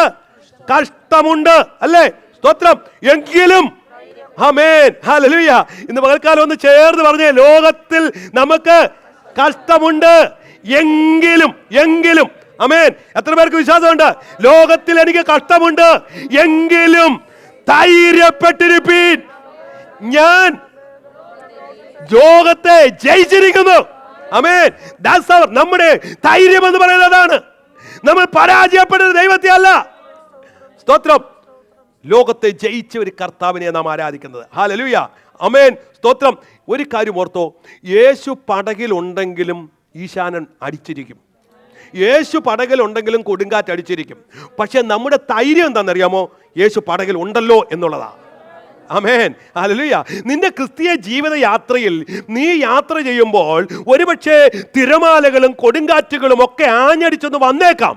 [SPEAKER 1] കഷ്ടമുണ്ട്, അല്ലേ? സ്തോത്രം. എങ്കിലും ആമേൻ, ഹല്ലേലൂയ. ഇന്ന് പകൽക്കാലം ഒന്ന് ചേർന്ന് പറഞ്ഞേ, ലോകത്തിൽ നമുക്ക് കഷ്ടമുണ്ട്, എങ്കിലും. ആമേൻ. എത്ര പേർക്ക് വിശ്വാസമുണ്ട്? ലോകത്തിൽ എനിക്ക് കഷ്ടമുണ്ട്, എങ്കിലും ധൈര്യപ്പെട്ടിരിപ്പീൻ, ഞാൻ ലോകത്തെ ജയിച്ചിരിക്കുന്നു. ആമേൻ. നമ്മുടെ ധൈര്യം എന്ന് പറയുന്നത് അതാണ്. നമ്മൾ പരാജയപ്പെടുന്ന ദൈവത്തെ അല്ല. സ്തോത്രം. ലോകത്തെ ജയിച്ച ഒരു കർത്താവിനെ നാം ആരാധിക്കുന്നത്. ഹല്ലേലൂയ, ആമേൻ, സ്തോത്രം. ഒരു കാര്യം ഓർത്തോ, യേശു പടകിലുണ്ടെങ്കിലും ഈശാനൻ അടിച്ചിരിക്കും, യേശു പടകിലുണ്ടെങ്കിലും കൊടുങ്കാറ്റ് അടിച്ചിരിക്കും. പക്ഷെ നമ്മുടെ ധൈര്യം എന്താണെന്നറിയാമോ? യേശു പടകിൽ ഉണ്ടല്ലോ എന്നുള്ളതാണ്. ആമേൻ, ഹല്ലേലൂയ. നിന്റെ ക്രിസ്തീയ ജീവിത യാത്രയിൽ നീ യാത്ര ചെയ്യുമ്പോൾ ഒരുപക്ഷെ തിരമാലകളും കൊടുങ്കാറ്റുകളും ഒക്കെ ആഞ്ഞടിച്ചൊന്ന് വന്നേക്കാം,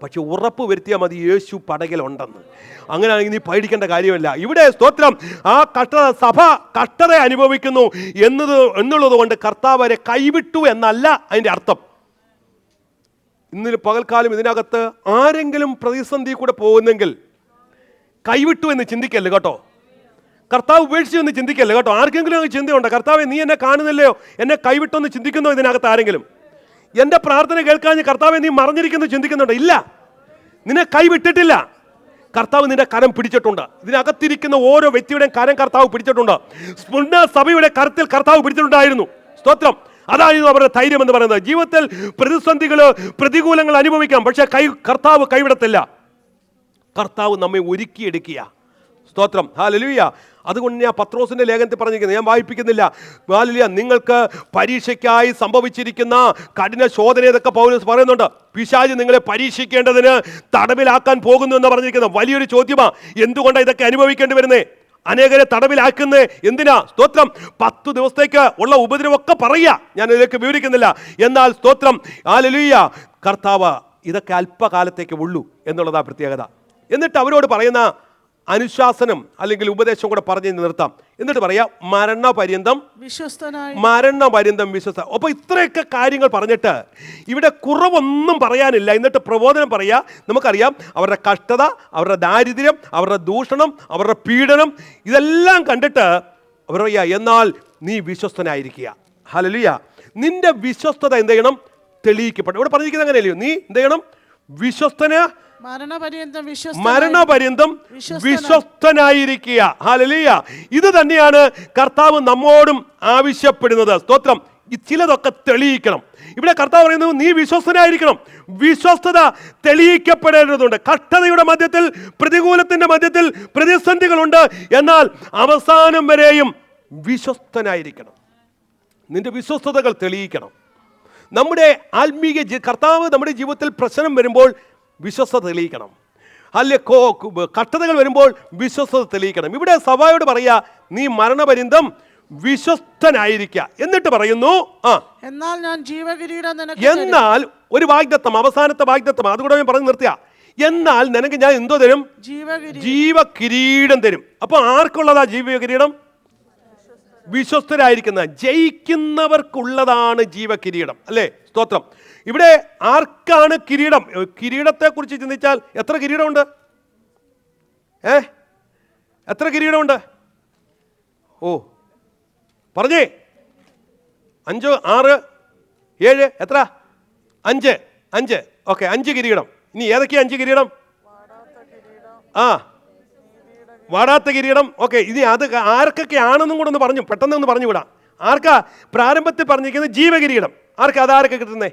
[SPEAKER 1] പക്ഷെ ഉറപ്പ് വരുത്തിയാൽ മതി യേശു പടകിലുണ്ടെന്ന്. അങ്ങനെയാണെങ്കിൽ നീ പേടിക്കേണ്ട കാര്യമല്ല. ഇവിടെ സ്തോത്രം, ആ കഷ്ടത, സഭ കഷ്ടത അനുഭവിക്കുന്നു എന്നുള്ളത് കൊണ്ട് കർത്താവ് അവരെ കൈവിട്ടു എന്നല്ല അതിൻ്റെ അർത്ഥം. ഇന്ന് പകൽക്കാലം ഇതിനകത്ത് ആരെങ്കിലും പ്രതിസന്ധി കൂടെ പോകുന്നെങ്കിൽ കൈവിട്ടു എന്ന് ചിന്തിക്കല്ലേ കേട്ടോ, കർത്താവ് ഉപേക്ഷിച്ചു എന്ന് ചിന്തിക്കല്ലേ കേട്ടോ. ആർക്കെങ്കിലും അങ്ങ് ചിന്തയുണ്ടോ, കർത്താവെ നീ എന്നെ കാണുന്നില്ലയോ, എന്നെ കൈവിട്ടൊന്ന് ചിന്തിക്കുന്നോ? ഇതിനകത്ത് ആരെങ്കിലും എൻ്റെ പ്രാർത്ഥന കേൾക്കാൻ കർത്താവെ നീ മറഞ്ഞിരിക്കുന്നു ചിന്തിക്കുന്നുണ്ടോ? ഇല്ല, നിന്നെ കൈവിട്ടിട്ടില്ല. കർത്താവ് നിന്റെ കരം പിടിച്ചിട്ടുണ്ട്. ഇതിനകത്തിരിക്കുന്ന ഓരോ വ്യക്തിയുടെയും കരം കർത്താവ് പിടിച്ചിട്ടുണ്ട്. സ്മുർന സഭയുടെ കരത്തിൽ കർത്താവ് പിടിച്ചിട്ടുണ്ടായിരുന്നു. സ്തോത്രം. അതായിരുന്നു അവരുടെ ധൈര്യം എന്ന് പറയുന്നത്. ജീവിതത്തിൽ പ്രതിസന്ധികൾ, പ്രതികൂലങ്ങൾ അനുഭവിക്കാം, പക്ഷേ കർത്താവ് കൈവിടത്തില്ല. കർത്താവ് നമ്മെ ഒരുക്കിയെടുക്കുക. സ്തോത്രം. ഹല്ലേലൂയ. അതുകൊണ്ട് ഞാൻ പത്രോസിന്റെ ലേഖനത്തിൽ പറഞ്ഞിരിക്കുന്നത്, ഞാൻ വായിപ്പിക്കുന്നില്ല. ഹല്ലേലൂയ. നിങ്ങൾക്ക് പരീക്ഷയ്ക്കായി സംഭവിച്ചിരിക്കുന്ന കഠിന ശോധന എന്നൊക്കെ പൗലോസ് പറയുന്നുണ്ട്. പിശാച് നിങ്ങളെ പരീക്ഷിക്കേണ്ടതിന് തടവിലാക്കാൻ പോകുന്നു എന്ന് പറഞ്ഞിരിക്കുന്നത് വലിയൊരു ചോദ്യമാണ്. എന്തുകൊണ്ടാണ് ഇതൊക്കെ അനുഭവിക്കേണ്ടി വരുന്നത്? അനേകരെ തടവിലാക്കുന്നത് എന്തിനാ? സ്തോത്രം. 10 ദിവസത്തേക്ക് ഉള്ള ഉപദ്രവമൊക്കെ പറയുക, ഞാൻ ഇതിലേക്ക് വിവരിക്കുന്നില്ല. എന്നാൽ സ്തോത്രം, ഹല്ലേലൂയ, കർത്താവ് ഇതൊക്കെ അല്പകാലത്തേക്ക് ഉള്ളൂ എന്നുള്ളതാ പ്രത്യേകത. എന്നിട്ട് അവരോട് പറയുന്ന അനുശാസനം അല്ലെങ്കിൽ ഉപദേശം കൂടെ പറഞ്ഞു നിർത്താം. എന്നിട്ട് പറയാം, മരണപര്യന്തം വിശ്വസ്ത. അപ്പൊ ഇത്രയൊക്കെ കാര്യങ്ങൾ പറഞ്ഞിട്ട് ഇവിടെ കുറവൊന്നും പറയാനില്ല. എന്നിട്ട് പ്രബോധനം പറയാ. നമുക്കറിയാം അവരുടെ കഷ്ടത, അവരുടെ ദാരിദ്ര്യം, അവരുടെ ദൂഷണം, അവരുടെ പീഡനം, ഇതെല്ലാം കണ്ടിട്ട് അവർ പറയാ, എന്നാൽ നീ വിശ്വസ്തനായിരിക്കുക. ഹല്ലേലൂയ. നിന്റെ വിശ്വസ്തത എന്ത് ചെയ്യണം? തെളിയിക്കപ്പെടും. ഇവിടെ പറഞ്ഞിരിക്കുന്നത് അങ്ങനെയല്ലയോ? നീ എന്ത് ചെയ്യണം? വിശ്വസ്തന്
[SPEAKER 2] മരണപര്യന്തം
[SPEAKER 1] വിശ്വസ്തനായിരിക്കുക. ഹല്ലേലൂയ. ഇത് തന്നെയാണ് കർത്താവ് നമ്മോടും ആവശ്യപ്പെടുന്നത്. സ്തോത്രം. ചിലതൊക്കെ തെളിയിക്കണം. ഇവിടെ കർത്താവ് പറയുന്നത് നീ വിശ്വസ്തനായിരിക്കണം. വിശ്വസ്തത തെളിയിക്കപ്പെടേണ്ടതുണ്ട്. കഷ്ടതയുടെ മധ്യത്തിൽ, പ്രതികൂലത്തിന്റെ മധ്യത്തിൽ പ്രതിസന്ധികളുണ്ട്. എന്നാൽ അവസാനം വരെയും വിശ്വസ്തനായിരിക്കണം. നിന്റെ വിശ്വസ്തതകൾ തെളിയിക്കണം. നമ്മുടെ ആത്മീയ കർത്താവ് നമ്മുടെ ജീവിതത്തിൽ പ്രശ്നം വരുമ്പോൾ വിശ്വസ്തത തെളിയിക്കണം. അല്ലെ കഷ്ടതകൾ വരുമ്പോൾ വിശ്വസ്തത തെളിയിക്കണം. ഇവിടെ സഭയോട് പറയുക നീ മരണപര്യന്തം വിശ്വസ്തനായിരിക്കുക. എന്നിട്ട് പറയുന്നു
[SPEAKER 2] എന്നാൽ ഞാൻ ജീവകിരീടം നിനക്ക്
[SPEAKER 1] എന്നാൽ ഒരു വാഗ്ദത്തം, അവസാനത്തെ വാഗ്ദത്തം അതുകൂടെ ഞാൻ പറഞ്ഞു നിർത്തിയ. എന്നാൽ നിനക്ക് ഞാൻ എന്തോ തരും? ജീവകിരീടം തരും. അപ്പൊ ആർക്കുള്ളതാ ജീവകിരീടം? വിശ്വസ്തരായിരിക്കുന്ന ജയിക്കുന്നവർക്കുള്ളതാണ് ജീവകിരീടം. അല്ലേ? സ്തോത്രം. ഇവിടെ ആർക്കാണ് കിരീടം? കിരീടത്തെ കുറിച്ച് ചിന്തിച്ചാൽ എത്ര കിരീടമുണ്ട്? എത്ര കിരീടമുണ്ട്? ഓ പറഞ്ഞേ. 5, 6, 7 എത്ര? 5. ഓക്കെ, 5 കിരീടം. ഇനി ഏതൊക്കെയാ 5 കിരീടം? വാടാത്ത കിരീടം. ഓക്കെ, ഇനി അത് ആർക്കൊക്കെ ആണെന്നും കൂടെ ഒന്ന് പറഞ്ഞു, പെട്ടെന്ന് ഒന്ന് പറഞ്ഞു വിടാം. ആർക്കാ പ്രാരംഭത്തിൽ പറഞ്ഞിരിക്കുന്നത്? ജീവകിരീടം. ആർക്കാ? അതാരൊക്കെ കിട്ടുന്നേ?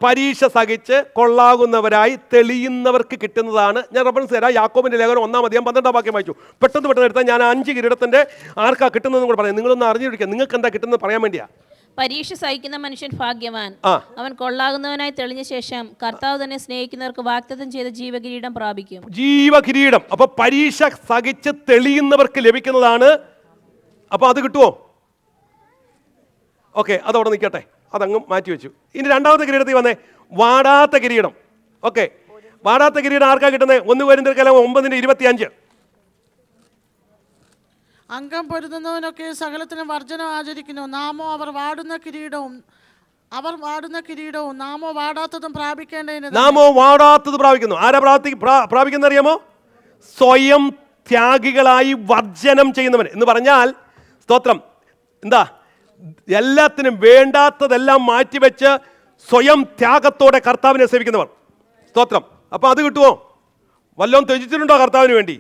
[SPEAKER 1] പരീക്ഷ സഹിച്ച് കൊള്ളാകുന്നവരായി തെളിയുന്നവർക്ക് കിട്ടുന്നതാണ്. ഞാൻ റെഫറൻസ് തരാം. യാക്കോബിന്റെ ലേഖനം 1-ാം അധ്യായം 12-ാം വാക്യം വായിച്ചു. പെട്ടെന്ന് എടുത്താൽ ഞാൻ 5 കിരീടത്തിന്റെ ആർക്കാ കിട്ടുന്നതെന്ന് കൂടെ പറയാം. നിങ്ങളൊന്ന് അറിഞ്ഞിരിക്കുക. നിങ്ങൾക്ക് എന്താ കിട്ടുന്നത് പറയാൻ വേണ്ടിയാ.
[SPEAKER 3] പരീക്ഷ സഹിക്കുന്ന മനുഷ്യൻ ഭാഗ്യവാൻ, അവൻ കൊള്ളാകുന്നവനായി തെളിഞ്ഞ ശേഷം കർത്താവ് തന്നെ സ്നേഹിക്കുന്നവർക്ക് വാഗ്ദത്തം ചെയ്ത ജീവകിരീടം പ്രാപിക്കും. ജീവകിരീടം.
[SPEAKER 1] അപ്പൊ പരീക്ഷ സഹിച്ച് തെളിയുന്നവർക്ക് ലഭിക്കുന്നതാണ്. അപ്പൊ അത് കിട്ടുമോ? ഓക്കെ, അതവിടെ നിൽക്കട്ടെ, അതങ്ങ് മാറ്റി വെച്ചു. ഇനി രണ്ടാമത്തെ കിരീടത്തിൽ വന്നേ, വാടാത്ത കിരീടം. ഓക്കെ, വാടാത്ത കിരീടം ആർക്കാ കിട്ടുന്നത്? 1 കൊരിന്ത്യർ 9:25.
[SPEAKER 2] അംഗം പൊരുതുന്നവനൊക്കെ സകലത്തിനും വർജനം ആചരിക്കുന്നു. നാമോ അവർ വാടുന്ന കിരീടവും നാമോ വാടാത്തതും പ്രാപിക്കേണ്ടതിന്.
[SPEAKER 1] നാമോ വാടാത്തത് പ്രാപിക്കുന്നു. ആരാ പ്രാപിക്കുന്ന അറിയാമോ? സ്വയം ത്യാഗികളായി വർജനം ചെയ്യുന്നവൻ എന്ന് പറഞ്ഞാൽ, സ്തോത്രം, എന്താ? എല്ലാത്തിനും വേണ്ടാത്തതെല്ലാം മാറ്റിവെച്ച് സ്വയം ത്യാഗത്തോടെ കർത്താവിനെ സേവിക്കുന്നവർ. സ്തോത്രം. അപ്പൊ അത് കിട്ടുമോ? വല്ലതും ത്യജിച്ചിട്ടുണ്ടോ കർത്താവിന് വേണ്ടി?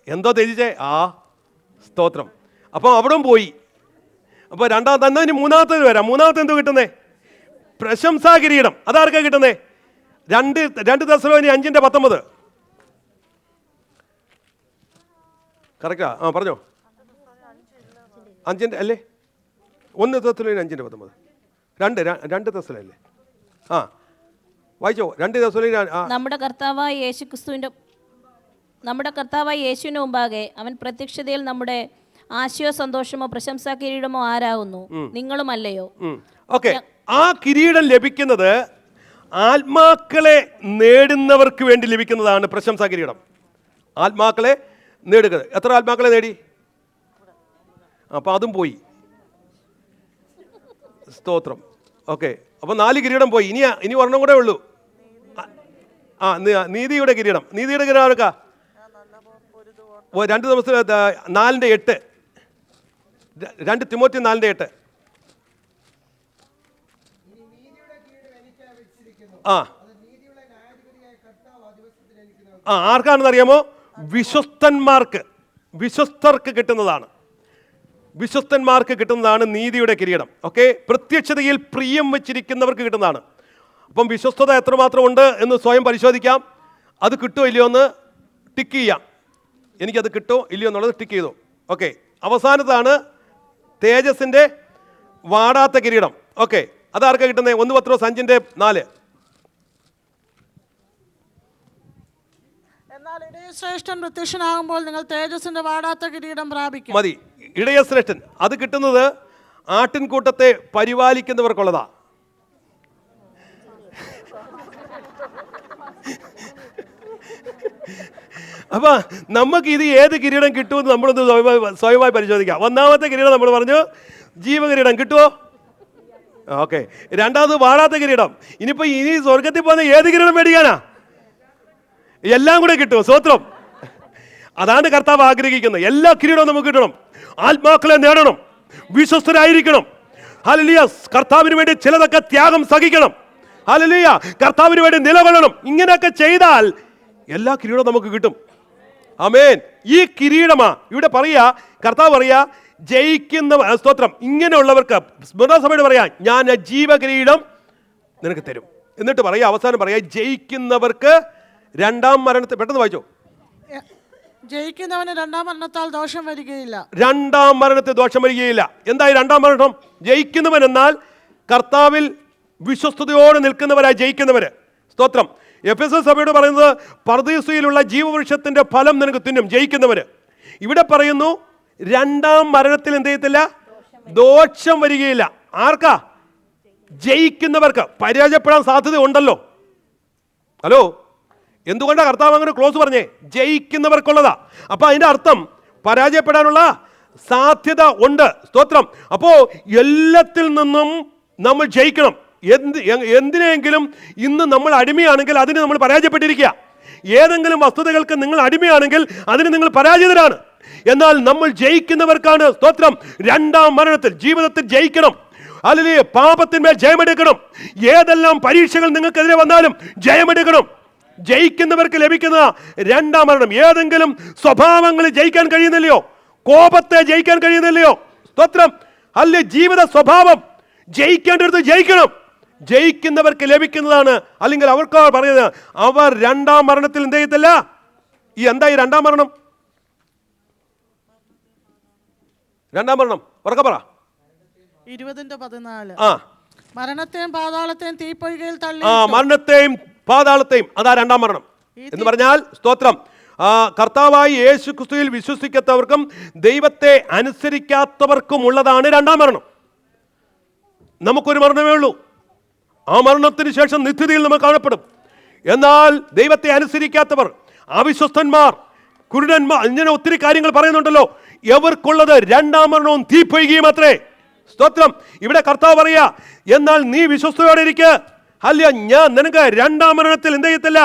[SPEAKER 1] എന്തോ ത്യജിച്ചേ? സ്തോത്രം. അപ്പൊ അവിടം പോയി. അപ്പൊ രണ്ടാമത്തെ, എന്നാ ഇനി മൂന്നാമത്തേത് വരാം. മൂന്നാമത്തെ എന്തോ കിട്ടുന്നേ? പ്രശംസാ കിരീടം. അതാർക്കാ കിട്ടുന്നേ? 2 തെസ്സലോനിക്കർ 5:19. കറക്റ്റാ? പറഞ്ഞോ. 5 അല്ലേ? 1 തെസ്സലോനിക്കർ 5:19. 2 തെസ്സലോനിക്കർ അല്ലേ? വായിച്ചോ. 2 തെസ്സലോനിക്കർ.
[SPEAKER 3] നമ്മുടെ കർത്താവായ യേശുവിന് മുമ്പാകെ അവൻ പ്രത്യക്ഷതയിൽ നമ്മുടെ ആശയോ സന്തോഷമോ പ്രശംസാ കിരീടമോ ആരാകുന്നു? നിങ്ങളുമല്ലയോ?
[SPEAKER 1] ഓക്കെ, ആ കിരീടം ലഭിക്കുന്നത് ആത്മാക്കളെ നേടുന്നവർക്ക് വേണ്ടി ലഭിക്കുന്നതാണ്. പ്രശംസാ കിരീടം ആത്മാക്കളെ നേടുക. എത്ര ആത്മാക്കളെ നേടി? അപ്പൊ അതും പോയി. സ്തോത്രം. ഓക്കെ, അപ്പൊ 4 കിരീടം പോയി. ഇനി ഒരെണ്ണം കൂടെ ഉള്ളൂ. നീതിയുടെ കിരീടം. നീതിയുടെ കിരീടം ആർക്കാ? 2 ദിവസം 4:8. 2 തിമോത്തി 4:8. ആർക്കാണെന്ന് അറിയാമോ? വിശ്വസ്തർക്ക് കിട്ടുന്നതാണ്. വിശ്വസ്തന്മാർക്ക് കിട്ടുന്നതാണ് നീതിയുടെ കിരീടം. ഓക്കെ, പ്രത്യക്ഷതയിൽ പ്രിയം വെച്ചിരിക്കുന്നവർക്ക് കിട്ടുന്നതാണ്. അപ്പം വിശ്വസ്തത എത്രമാത്രം ഉണ്ട് എന്ന് സ്വയം പരിശോധിക്കാം. അത് കിട്ടുമോ ഇല്ലയോ എന്ന് ടിക്ക് ചെയ്യാം. എനിക്കത് കിട്ടുമോ ഇല്ലയോ എന്നുള്ളത് ടിക്ക് ചെയ്തു. ഓക്കെ, അവസാനത്താണ് തേജസ്സിൻ്റെ വാടാത്ത കിരീടം. ഓക്കെ, അതാർക്കാ കിട്ടുന്നത്? 1 പത്രോസ് 5:4.
[SPEAKER 2] എന്നാൽ ഇടയശ്രേഷ്ഠൻ പ്രത്യക്ഷനാകുമ്പോൾ നിങ്ങൾ തേജസ്സിന്റെ വാടാത്ത കിരീടം പ്രാപിക്കും.
[SPEAKER 1] മതി. ഇടയശ്രേഷ്ഠൻ അത് കിട്ടുന്നത് ആട്ടിൻകൂട്ടത്തെ പരിപാലിക്കുന്നവർക്കുള്ളതാ. അപ്പൊ നമുക്ക് ഇത് ഏത് കിരീടം കിട്ടുമെന്ന് നമ്മളൊന്ന് സ്വയമായി പരിശോധിക്കാം. 1ാമത്തെ കിരീടം നമ്മൾ പറഞ്ഞു ജീവകിരീടം. കിട്ടുമോ? ഓക്കെ. 2ാമത് വാടാത്ത കിരീടം. ഇനി സ്വർഗത്തിൽ പോകുന്ന ഏത് കിരീടം മേടിക്കാനാ? എല്ലാം കൂടെ കിട്ടും. സ്തോത്രം. അതാണ് കർത്താവ് ആഗ്രഹിക്കുന്നത്. എല്ലാ കിരീടവും നമുക്ക് കിട്ടണം. ആത്മാക്കളെ നേടണം. വിശ്വസ്തരായിരിക്കണം. ഹല്ലേലൂയ. കർത്താവിന് വേണ്ടി ചിലതൊക്കെ ത്യാഗം സഹിക്കണം. ഹല്ലേലൂയ. കർത്താവിന് വേണ്ടി നിലകൊള്ളണം. ഇങ്ങനെയൊക്കെ ചെയ്താൽ എല്ലാ കിരീടവും നമുക്ക് കിട്ടും. ആമേൻ. ഈ കിരീടമാ ഇവിടെ പറയാ, കർത്താവ് പറയാ, ജയിക്കുന്ന സ്തോത്രം ഇങ്ങനെയുള്ളവർക്ക് സ്മൃതസഭയോട് പറയാ, ഞാൻ ജീവകിരീടം നിനക്ക് തരും. എന്നിട്ട് പറയാ, അവസാനം പറയാ, ജയിക്കുന്നവർക്ക് രണ്ടാം മരണത്തെ, പെട്ടെന്ന് വായിച്ചോ,
[SPEAKER 2] ജയിക്കുന്നവന് രണ്ടാം മരണത്താൽ ദോഷം വരികയില്ല.
[SPEAKER 1] രണ്ടാം മരണത്തെ ദോഷം വരികയില്ല. എന്തായി രണ്ടാം മരണം? ജയിക്കുന്നവൻ എന്നാൽ കർത്താവിൽ വിശ്വസ്തയോടെ നിൽക്കുന്നവരായി ജയിക്കുന്നവര്. സ്തോത്രം. എഫെസസ് സഭയോട് പറയുന്നത്, പർദീസയിലുള്ള ജീവവൃക്ഷത്തിന്റെ ഫലം നിനക്ക് തിന്നും, ജയിക്കുന്നവര്. ഇവിടെ പറയുന്നു രണ്ടാം മരണത്തിൽ എന്ത് ചെയ്യത്തില്ല, ദോഷം വരികയില്ല. ആർക്കാ? ജയിക്കുന്നവർക്ക്. പരാജയപ്പെടാൻ സാധ്യത ഉണ്ടല്ലോ. ഹലോ, എന്തുകൊണ്ടാണ് കർത്താവ് അങ്ങനെ ക്ലോസ് പറഞ്ഞേ? ജയിക്കുന്നവർക്കുള്ളതാ. അപ്പൊ അതിന്റെ അർത്ഥം പരാജയപ്പെടാനുള്ള സാധ്യത ഉണ്ട്. സ്തോത്രം. അപ്പോ എല്ലാത്തിൽ നിന്നും നമ്മൾ ജയിക്കണം. എന്തിനെങ്കിലും ഇന്ന് നമ്മൾ അടിമയാണെങ്കിൽ അതിന് നമ്മൾ പരാജയപ്പെട്ടിരിക്കുക. ഏതെങ്കിലും വസ്തുതകൾക്ക് നിങ്ങൾ അടിമയാണെങ്കിൽ അതിന് നിങ്ങൾ പരാജിതരാണ്. എന്നാൽ നമ്മൾ ജയിക്കുന്നവർക്കാണ്. സ്തോത്രം. രണ്ടാം മരണത്തിൽ ജീവിതത്തിൽ ജയിക്കണം. അല്ലെങ്കിൽ പാപത്തിന്മേൽ ജയമെടുക്കണം. ഏതെല്ലാം പരീക്ഷകൾ നിങ്ങൾക്കെതിരെ വന്നാലും ജയമെടുക്കണം. ജയിക്കുന്നവർക്ക് ലഭിക്കുന്ന രണ്ടാം മരണം. ഏതെങ്കിലും സ്വഭാവങ്ങളിൽ ജയിക്കാൻ കഴിയുന്നില്ലയോ? കോപത്തെ ജയിക്കാൻ കഴിയുന്നില്ലയോ? സ്തോത്രം. അല്ലെ, ജീവിത സ്വഭാവം ജയിക്കേണ്ടടുത്ത് ജയിക്കണം. ജയിക്കുന്നവർക്ക് ലഭിക്കുന്നതാണ്. അല്ലെങ്കിൽ അവർക്ക് പറയുന്നത്, അവർ രണ്ടാം മരണത്തിൽ എന്ത് ചെയ്യത്തില്ല. ഈ എന്തായി രണ്ടാം മരണം? രണ്ടാം മരണം ഉറക്കെ പറ.
[SPEAKER 2] 20:14. മരണത്തെയും പാതാളത്തെയും തീപ്പൊയ്കയിൽ തള്ളി.
[SPEAKER 1] മരണത്തെയും പാതാളത്തെയും, അതാ രണ്ടാം മരണം എന്ന് പറഞ്ഞാൽ. സ്തോത്രം. കർത്താവായി യേശു ക്രിസ്തുവിൽ വിശ്വസിക്കാത്തവർക്കും ദൈവത്തെ അനുസരിക്കാത്തവർക്കും ഉള്ളതാണ് രണ്ടാം മരണം. നമുക്കൊരു മരണമേ ഉള്ളൂ. ആ മരണത്തിന് ശേഷം നിത്യതയിൽ നമ്മൾ കാണപ്പെടും. എന്നാൽ ദൈവത്തെ അനുസരിക്കാത്തവർ, അവിശ്വസ്തന്മാർ, കുരുടന്മാർ, ഇങ്ങനെ ഒത്തിരി കാര്യങ്ങൾ പറയുന്നുണ്ടല്ലോ. എവർക്കുള്ളത് രണ്ടാം മരണവും തീപ്പൊയ്കയും അത്രേ. സ്തോത്രം. ഇവിടെ കർത്താവ് പറയാ, എന്നാൽ നീ വിശ്വസ്തയോടെ ഇരിക്കുക. അല്ല, ഞാൻ നിനക്ക് രണ്ടാം മരണത്തിൽ എന്ത് ചെയ്യത്തില്ല.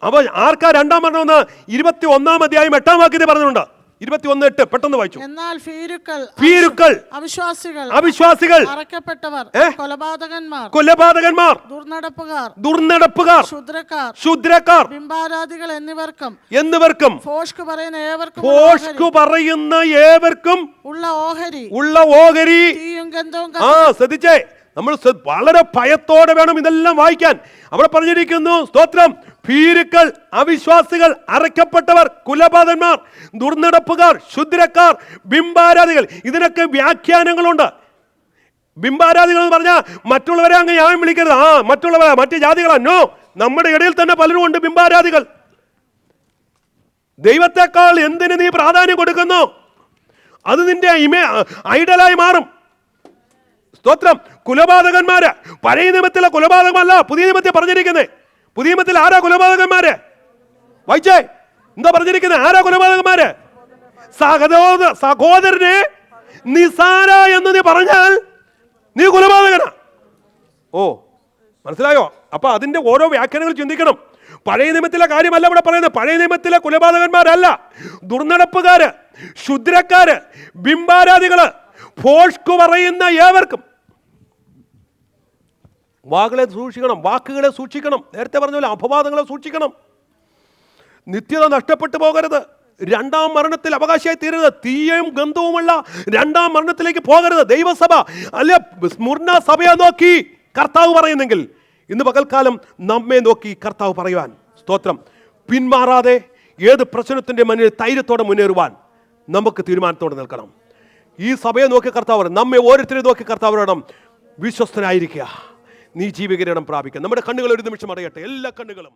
[SPEAKER 1] അപ്പൊ ആർക്കാ രണ്ടാം മരണം എന്ന് 21-ാം അധ്യായം 8-ാം വാക്യത്തിൽ പറഞ്ഞിട്ടുണ്ട്. 21:8 പെട്ടെന്ന് വായിച്ചു.
[SPEAKER 2] എന്നാൽ
[SPEAKER 1] ഭീരുക്കൾ, അവിശ്വാസികൾ,
[SPEAKER 2] അറക്കപ്പെട്ടവർ,
[SPEAKER 1] കൊലപാതകന്മാർ, ദുർനടപ്പുകാർ, ശൂദ്രക്കാർ,
[SPEAKER 2] ബിംബാരാധികൾ
[SPEAKER 1] എന്നിവർക്കും
[SPEAKER 2] ഭോഷ്ക്
[SPEAKER 1] പറയുന്ന ഏവർക്കും ഉള്ള ഓഹരി. ശ്രദ്ധിച്ചേ, നമ്മൾ വളരെ ഭയത്തോടെ വേണം ഇതെല്ലാം വായിക്കാൻ. അവിടെ പറഞ്ഞിരിക്കുന്നു, സ്തോത്രം, ഭീരുക്കൾ, അവിശ്വാസികൾ, അറക്കപ്പെട്ടവർ, കുലപാതകന്മാർ, ദുർനടപ്പുകാർ, ശുദ്രക്കാർ, ബിംബാരാധികൾ. ഇതിനൊക്കെ വ്യാഖ്യാനങ്ങളുണ്ട്. ബിംബാരാധികൾ എന്ന് പറഞ്ഞാൽ മറ്റുള്ളവരെ അങ്ങ് ഞാൻ വിളിക്കരുത്. മറ്റുള്ളവരെ, മറ്റു ജാതികളാണോ? നമ്മുടെ ഇടയിൽ തന്നെ പലരും ഉണ്ട് ബിംബാരാധികൾ. ദൈവത്തെക്കാൾ എന്തിന് നീ പ്രാധാന്യം കൊടുക്കുന്നു? അത് നിന്റെ ഐഡലായി മാറും. സ്തോത്രം. കുലപാതകന്മാര്, പഴയ നിയമത്തിലെ കൊലപാതകമല്ല പുതിയ നിയമത്തിൽ പറഞ്ഞിരിക്കുന്നത്. പുതിയ നിയമത്തിൽ ആരാ കൊലപാതകന്മാര്? വായിച്ചേ, എന്താ പറഞ്ഞിരിക്കുന്നത്? ആരാ കൊലപാതകന്മാര്? സഹോദരനെ നിസാര എന്ന് നീ പറഞ്ഞാൽ നീ കൊലപാതകനാ. മനസ്സിലായോ? അപ്പൊ അതിന്റെ ഓരോ വ്യാഖ്യാനങ്ങൾ ചിന്തിക്കണം. പഴയ നിയമത്തിലെ കാര്യമല്ല ഇവിടെ പറയുന്നത്. പഴയ നിയമത്തിലെ കൊലപാതകന്മാരല്ല, ദുർനടപ്പുകാര്, ശുദ്രക്കാര്, ബിംബാരാധികള്, ഭോഷ്കു പറയുന്ന ഏവർക്കും. വാക്കുകളെ സൂക്ഷിക്കണം. നേരത്തെ പറഞ്ഞ പോലെ അപവാദങ്ങളെ സൂക്ഷിക്കണം. നിത്യത നഷ്ടപ്പെട്ടു പോകരുത്. രണ്ടാം മരണത്തിൽ അവകാശിയായി തീരരുത്. തീയും ഗന്ധവുമുള്ള രണ്ടാം മരണത്തിലേക്ക് പോകരുത്. ദൈവസഭ അല്ലെ, സ്മുർണ സഭയെ നോക്കി കർത്താവ് പറയുന്നെങ്കിൽ ഇന്ന് പകൽക്കാലം നമ്മെ നോക്കി കർത്താവ് പറയുവാൻ. സ്തോത്രം. പിന്മാറാതെ ഏത് പ്രശ്നത്തിന്റെ മുന്നിൽ ധൈര്യത്തോടെ മുന്നേറുവാൻ നമുക്ക് തീരുമാനത്തോടെ നിൽക്കണം. ഈ സഭയെ നോക്കി കർത്താവ്, നമ്മെ ഓരോരുത്തരെ നോക്കി കർത്താവ് പറയണം, വിശ്വസ്തനായിരിക്കുക, നീ ജീവകിരീടം പ്രാപിക്കുക. നമ്മുടെ കണ്ണുകൾ ഒരു നിമിഷം അടയട്ടെ. എല്ലാ കണ്ണുകളും